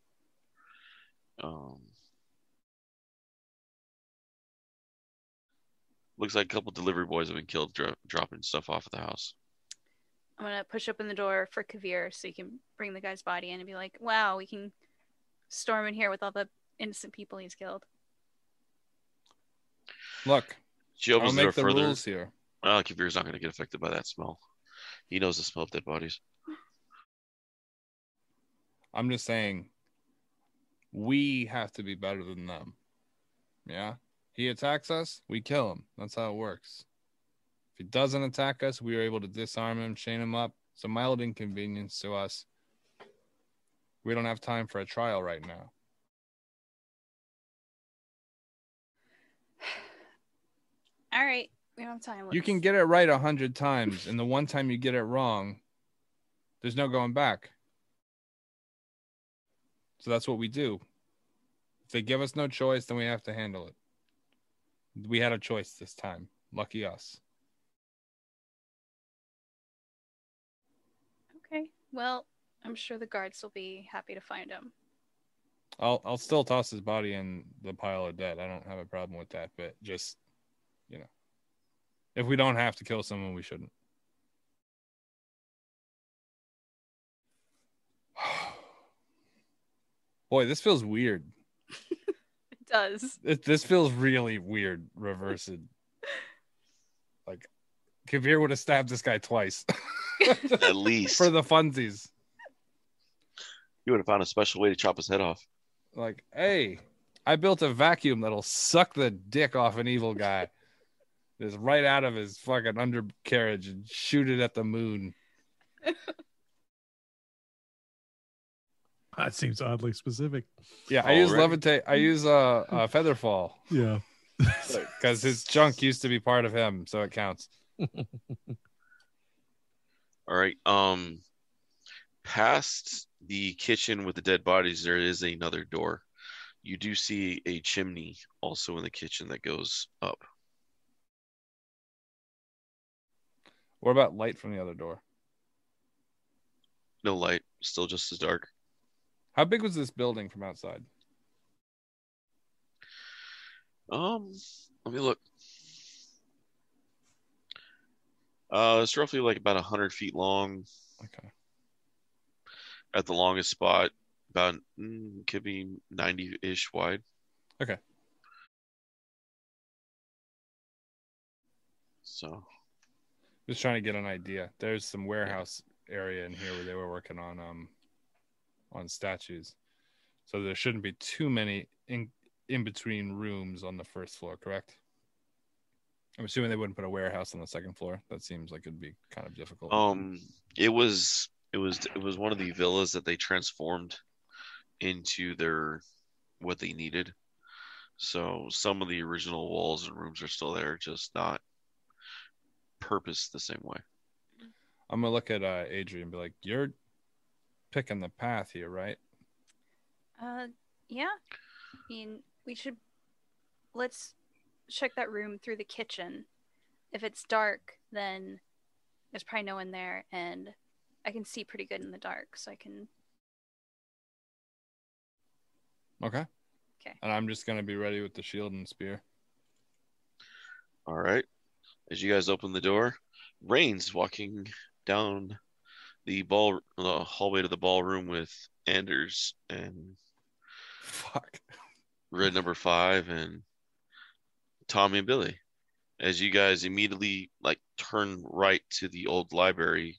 Looks like a couple delivery boys have been killed dropping stuff off at the house. I'm gonna push open the door for Kavir so you can bring the guy's body in and be like, "Wow, we can storm in here with all the innocent people he's killed." Look, I'll make the rules here. Kavir's not going to get affected by that smell. He knows the smell of dead bodies. I'm just saying, we have to be better than them. Yeah? He attacks us, we kill him. That's how it works. If he doesn't attack us, we are able to disarm him, chain him up. It's a mild inconvenience to us. We don't have time for a trial right now. All right. We don't have time. You can get it right 100 times, and the one time you get it wrong, there's no going back. So that's what we do. If they give us no choice, then we have to handle it. We had a choice this time. Lucky us. Okay. Well, I'm sure the guards will be happy to find him. I'll still toss his body in the pile of dead. I don't have a problem with that, but just, if we don't have to kill someone, we shouldn't. Boy, this feels weird. It does. This feels really weird, reversed. Like, Kavir would have stabbed this guy twice. At least. For the funsies. You would have found a special way to chop his head off. Like, hey, I built a vacuum that'll suck the dick off an evil guy. Just right out of his fucking undercarriage and shoot it at the moon. That seems oddly specific. Yeah, I use levitate. I use featherfall. Yeah, because his junk used to be part of him, so it counts. All right. Past the kitchen with the dead bodies, there is another door. You do see a chimney also in the kitchen that goes up. What about light from the other door? No light, still just as dark. How big was this building from outside? Let me look. It's roughly like about 100 feet long. Okay. At the longest spot, about could be 90-ish wide. Okay. So, just trying to get an idea. There's some warehouse area in here where they were working on statues, so there shouldn't be too many in between rooms on the first floor, correct? I'm assuming they wouldn't put a warehouse on the second floor. That seems like it'd be kind of difficult. It was one of the villas that they transformed into what they needed. So some of the original walls and rooms are still there, just not purposed the same way. I'm gonna look at Adrian and be like, "You're picking the path here, right?" Yeah. I mean, let's check that room through the kitchen. If it's dark, then there's probably no one there, and I can see pretty good in the dark, so I can. Okay. And I'm just gonna be ready with the shield and spear. All right. As you guys open the door, Rayne's walking down the hallway to the ballroom with Anders and Red number 5 and Tommy and Billy. As you guys immediately turn right to the old library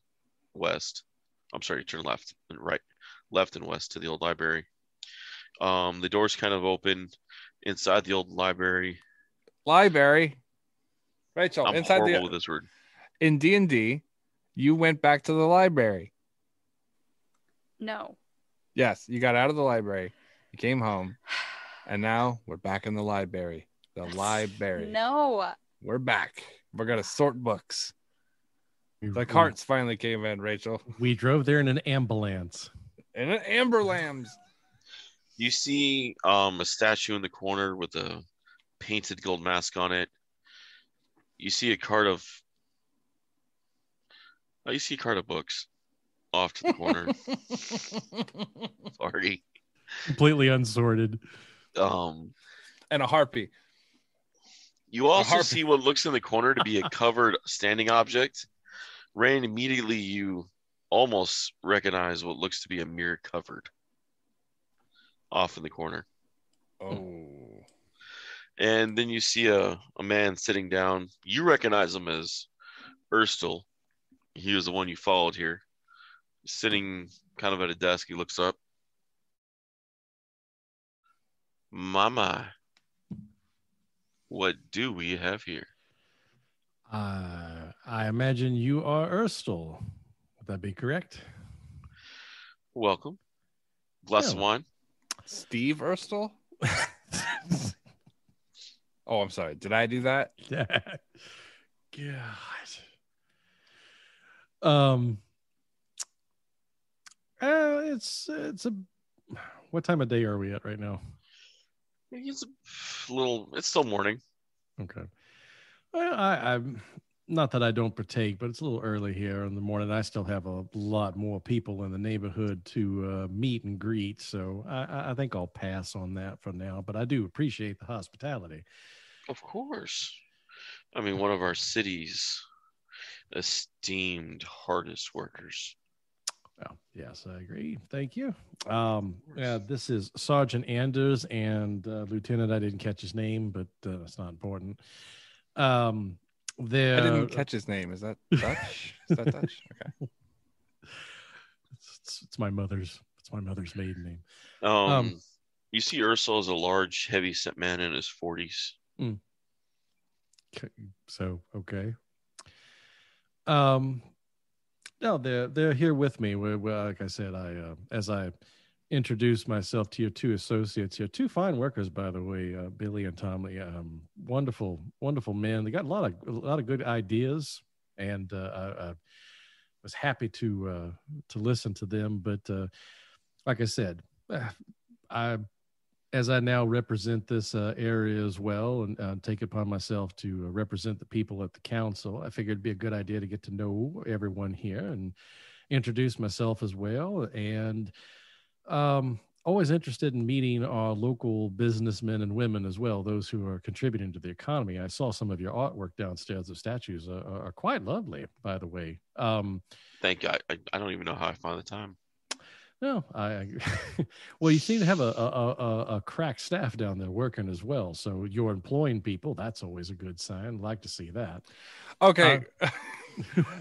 west. I'm sorry, turn left and right. Left and west to the old library. The door's kind of open inside the old library. Rachel, I'm inside horrible with this word. In D&D, you went back to the library. No. Yes, you got out of the library. You came home. And now we're back in the library. Library. No. We're back. We're going to sort books. The carts finally came in, Rachel. We drove there in an ambulance. In an ambulance. You see a statue in the corner with a painted gold mask on it. You see a cart of books off to the corner. Sorry. Completely unsorted. And a harpy. You also see what looks in the corner to be a covered standing object. Rayne, immediately you almost recognize what looks to be a mirror covered off in the corner. Oh. And then you see a man sitting down. You recognize him as Urstul. He was the one you followed here. Sitting kind of at a desk, he looks up. Mama, what do we have here? I imagine you are Urstul. Would that be correct? Welcome. Glass of wine. Steve Urstul? Oh, I'm sorry. Did I do that? God. It's a. What time of day are we at right now? It's still morning. Okay. Well, I'm not that I don't partake, but it's a little early here in the morning. I still have a lot more people in the neighborhood to meet and greet, so I think I'll pass on that for now. But I do appreciate the hospitality. Of course. I mean, one of our city's esteemed hardest workers. Well, yes, I agree. Thank you. This is Sergeant Anders and Lieutenant. I didn't catch his name, but it's not important. I didn't catch his name. Is that Dutch? Is that Dutch? Okay. It's my mother's. It's my mother's maiden name. You see, Urstul is a large, heavy-set man in his 40s. So okay. No, they're here with me. We're like I said, as I introduced myself to your two associates here, two fine workers, by the way, Billy and Tommy. Wonderful men. They got a lot of good ideas, and I was happy to listen to them. But like I said, as I now represent this area as well, and take upon myself to represent the people at the council, I figured it'd be a good idea to get to know everyone here and introduce myself as well. And always interested in meeting our local businessmen and women as well, those who are contributing to the economy. I saw some of your artwork downstairs. The statues are quite lovely, by the way. Thank you. I don't even know how I find the time. No, well, you seem to have a crack staff down there working as well. So you're employing people. That's always a good sign. Like to see that. Okay.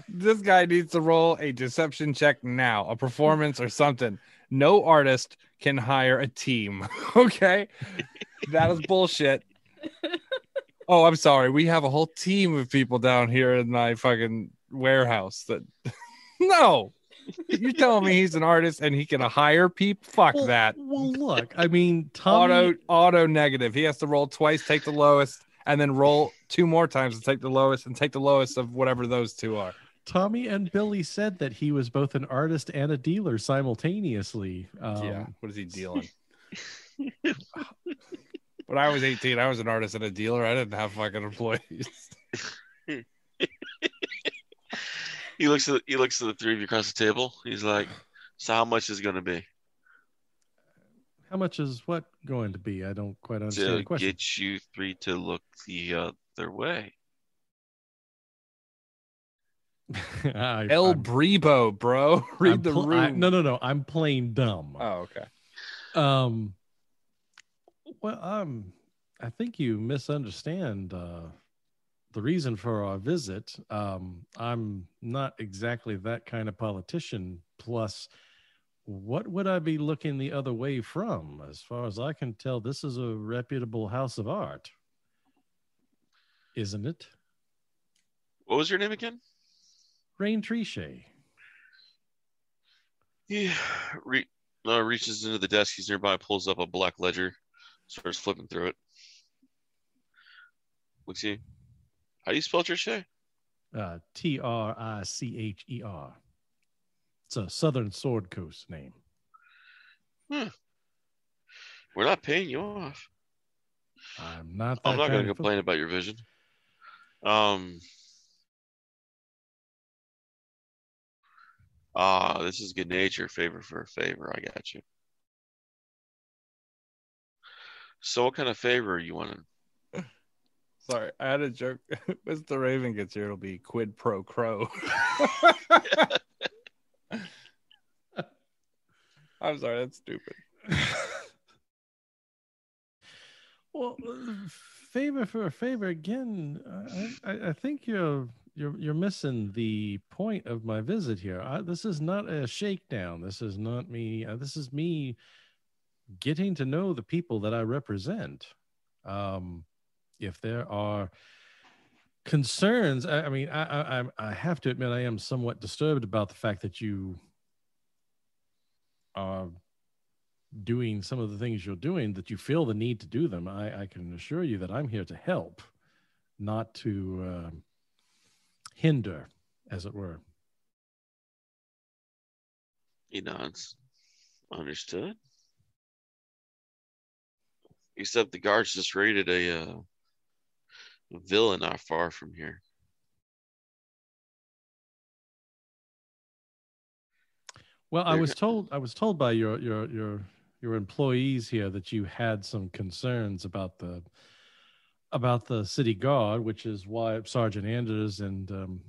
This guy needs to roll a deception check now, a performance or something. No artist can hire a team. Okay. That is bullshit. Oh, I'm sorry. We have a whole team of people down here in my fucking warehouse that no. You're telling me he's an artist and he can hire people? Fuck that. Well, look, I mean, Tommy... auto negative. He has to roll twice, take the lowest, and then roll 2 more times to take the lowest, and take the lowest of whatever those 2 are. Tommy and Billy said that he was both an artist and a dealer simultaneously. Yeah, what is he dealing? When I was 18, I was an artist and a dealer. I didn't have fucking employees. He looks at the 3 of you across the table. He's like, "So how much is going to be?" How much is what going to be? I don't quite understand the question. To get you 3 to look the other way. El Bribo, bro. Read the room. No. I'm playing dumb. Oh, okay. Well, I think you misunderstand the reason for our visit. I'm not exactly that kind of politician. Plus, what would I be looking the other way from? As far as I can tell, this is a reputable house of art, isn't it? What was your name again? Rayne Trichet. Yeah. Reaches into the desk. He's nearby, pulls up a black ledger, starts flipping through it. Looks at you. How do you spell Trichet? Tricher. It's a Southern Sword Coast name. We're not paying you off. I'm not going to complain about your vision. This is good nature. Favor for a favor. I got you. So what kind of favor are you wanting? Sorry, I had a joke. Mr. Raven gets here, it'll be quid pro quo. I'm sorry, that's stupid. Well, favor for a favor again. I think you're missing the point of my visit here. This is not a shakedown. This is not me. This is me getting to know the people that I represent. If there are concerns, I mean, I have to admit I am somewhat disturbed about the fact that you are doing some of the things you're doing, that you feel the need to do them. I can assure you that I'm here to help, not to hinder, as it were. He nods. Understood. Except the guards just raided a villa not far from here. Well, I was told by your employees here that you had some concerns about the city guard, which is why Sergeant Anders and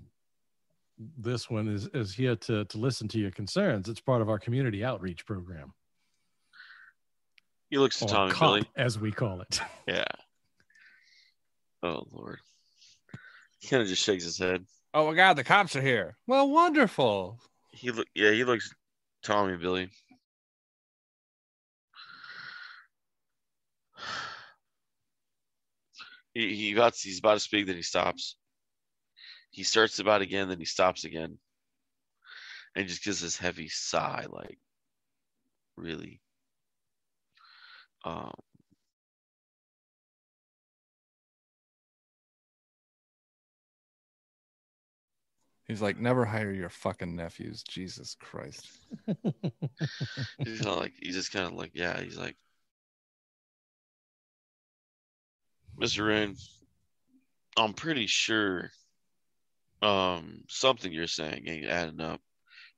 this one is here to listen to your concerns. It's part of our community outreach program. He looks at Tommy Billy, as we call it. Yeah. Oh Lord. He kind of just shakes his head. Oh my God, the cops are here. Well, wonderful. He looks Tommy and Billy. He's about to speak, then he stops. He starts about again, then he stops again. And just gives this heavy sigh, like, really. He's like, never hire your fucking nephews. Jesus Christ. He's just kind of like, yeah. He's like, Mr. Rayne, I'm pretty sure something you're saying ain't adding up.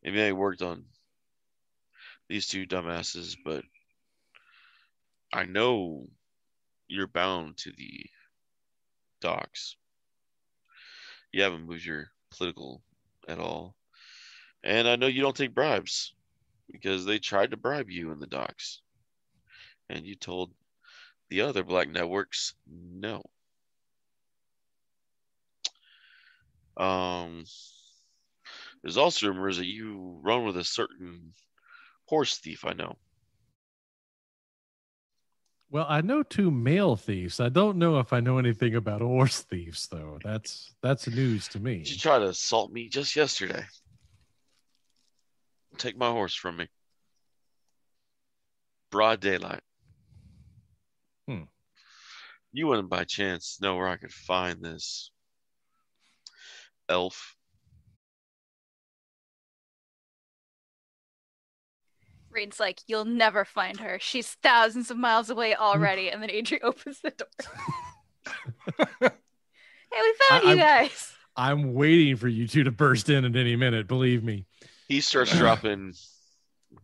Maybe I worked on these two dumbasses, but I know you're bound to the docks. You haven't moved your political at all. And I know you don't take bribes because they tried to bribe you in the docks. And you told the other black networks no. Um, there's also rumors that you run with a certain horse thief I know. Well, I know 2 male thieves. I don't know if I know anything about horse thieves, though. That's news to me. You tried to assault me just yesterday. Take my horse from me. Broad daylight. You wouldn't by chance know where I could find this elf? Rayne's like, you'll never find her. She's thousands of miles away already. And then Adrian opens the door. Hey, we found you guys. I'm waiting for you two to burst in at any minute, believe me. He starts dropping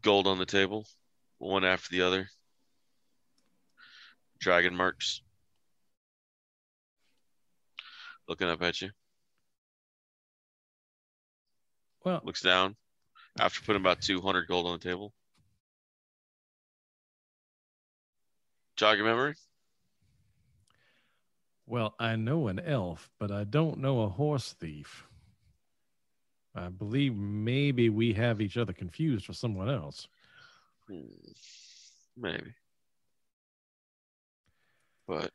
gold on the table, one after the other. Dragon marks. Looking up at you. Well, looks down after putting about 200 gold on the table. Jog your memory? Well, I know an elf, but I don't know a horse thief. I believe maybe we have each other confused with someone else. Maybe. But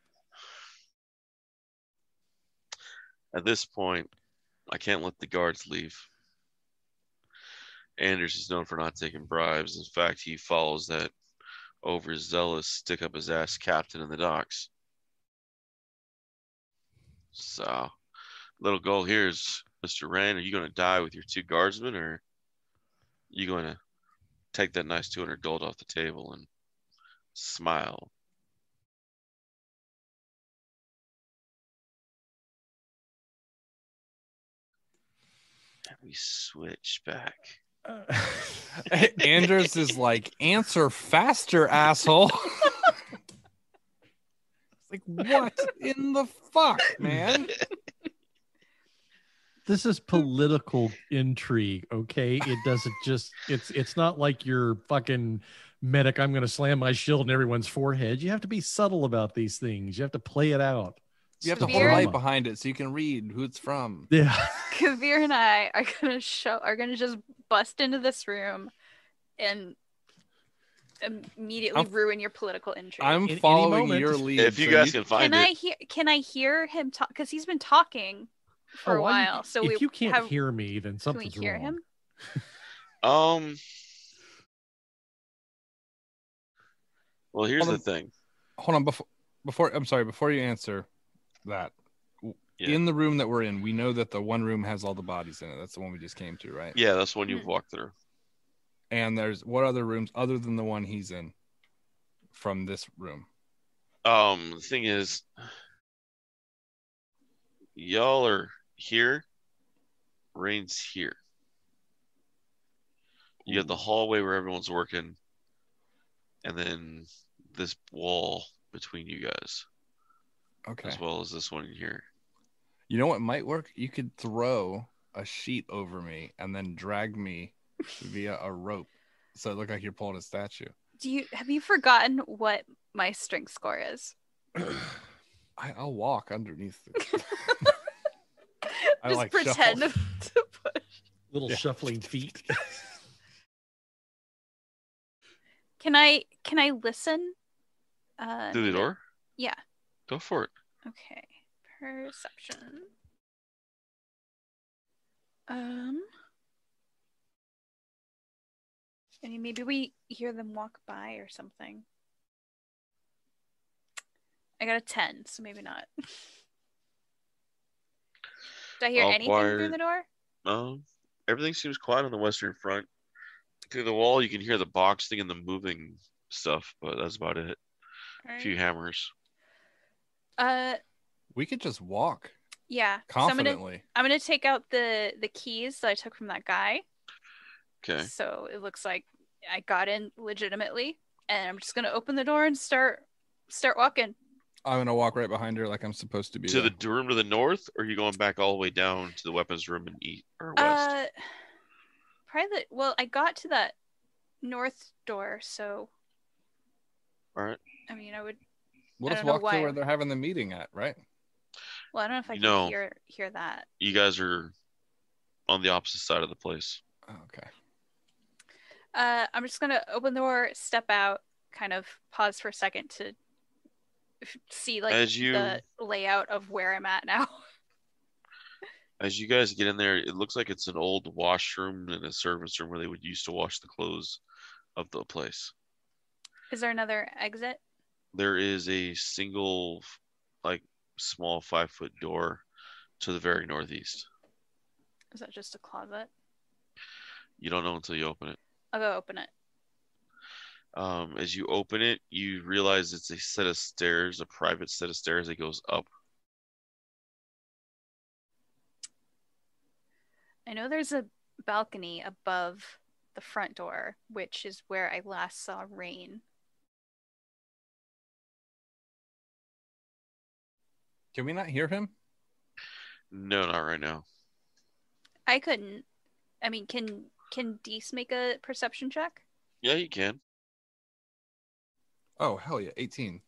at this point, I can't let the guards leave. Anders is known for not taking bribes. In fact, he follows that overzealous stick-up-his-ass captain in the docks. So, little goal here is, Mr. Rayne, are you going to die with your 2 guardsmen, or are you going to take that nice 200 gold off the table and smile? And we switch back. Anders is like, answer faster, asshole. It's like, what in the fuck, man? This is political intrigue, okay? It doesn't just, it's not like you're fucking medic, I'm going to slam my shield in everyone's forehead. You have to be subtle about these things. You have to play it out. You have to hold a light behind it so you can read who it's from. Yeah. Kavir and I are gonna just bust into this room and immediately ruin your political intrigue. I'm following your lead. If you guys can find it. Can I hear him talk? Because he's been talking for a while. So if you can't hear me, then something's can we hear wrong. Him? Well, here's the thing. Hold on, before you answer that. Yeah. In the room that we're in, we know that the one room has all the bodies in it. That's the one we just came to, right? Yeah, that's the one you've walked through. And there's what other rooms other than the one he's in from this room? The thing is, y'all are here. Rayne's here. You have the hallway where everyone's working, and then this wall between you guys. Okay. As well as this one here. You know what might work? You could throw a sheet over me and then drag me via a rope, so it looked like you're pulling a statue. Have you forgotten what my strength score is? I'll walk underneath it. Just like pretend to push. Little shuffling feet. Can I listen? Through the door? Yeah. Go for it. Okay. Perception. Maybe we hear them walk by or something. I got a 10, so maybe not. Did I hear anything through the door? Everything seems quiet on the western front. Through the wall, you can hear the boxing and the moving stuff, but that's about it. Right. A few hammers. We could just walk. Yeah. Confidently. So I'm gonna take out the keys that I took from that guy. Okay. So it looks like I got in legitimately, and I'm just gonna open the door and start walking. I'm gonna walk right behind her like I'm supposed to be. To the room to the north, or are you going back all the way down to the weapons room in east or west? Probably. Well, I got to that north door, so. All right. I mean, I would. We'll just walk to where they're having the meeting at, right? Well, I don't know if I can hear that. You guys are on the opposite side of the place. Oh, okay. I'm just gonna open the door, step out, kind of pause for a second to see the layout of where I'm at now. As you guys get in there, it looks like it's an old washroom and a servant's room where they would used to wash the clothes of the place. Is there another exit? There is a single, small 5-foot door to the very northeast. Is that just a closet? You don't know until you open it. I'll go open it. As you open it, you realize it's a set of stairs, a private set of stairs that goes up. I know there's a balcony above the front door, which is where I last saw Rayne. Can we not hear him? No, not right now. I couldn't. I mean, can Deese make a perception check? Yeah, you can. Oh, hell yeah, 18.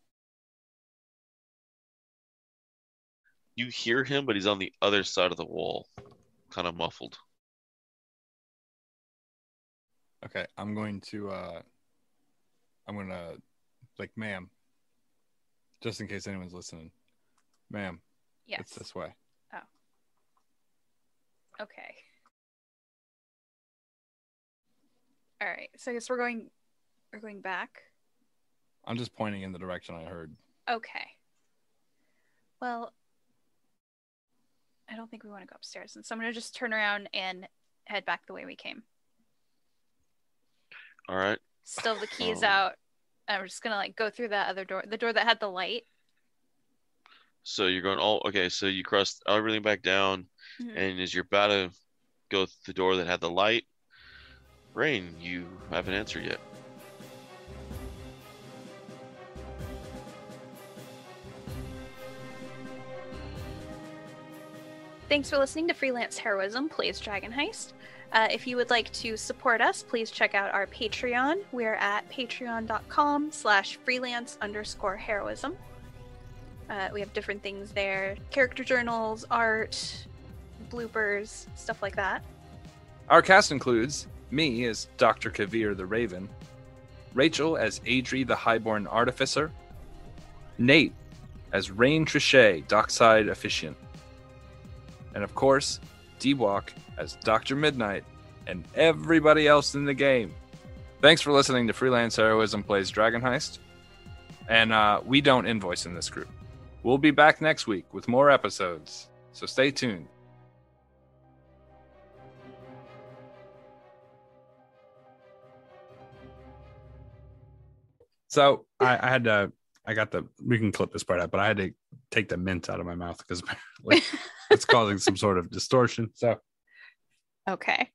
You hear him, but he's on the other side of the wall, kind of muffled. Okay, I'm going to, ma'am, just in case anyone's listening. Ma'am. Yes. It's this way. Oh. Okay. All right. So I guess we're going back. I'm just pointing in the direction I heard. Okay. Well, I don't think we want to go upstairs, and so I'm going to just turn around and head back the way we came. All right. Still the keys out. And we're just going to go through that other door, the door that had the light. So you're going okay, so you cross everything back down, and as you're about to go through the door that had the light, Rayne, you haven't answered yet. Thanks for listening to Freelance Heroism Plays Dragon Heist. If you would like to support us, please check out our Patreon. We're at patreon.com/freelance_heroism. We have different things there. Character journals, art, bloopers, stuff like that. Our cast includes me as Dr. Kavir the Raven, Rachel as Adri the Highborn Artificer, Nate as Rayne Trichet, Dockside Officiant, and of course, D-Walk as Dr. Midnight, and everybody else in the game. Thanks for listening to Freelance Heroism Plays Dragon Heist. And we don't invoice in this group. We'll be back next week with more episodes, so stay tuned. So I had to, we can clip this part out, but I had to take the mint out of my mouth because apparently it's causing some sort of distortion. So. Okay.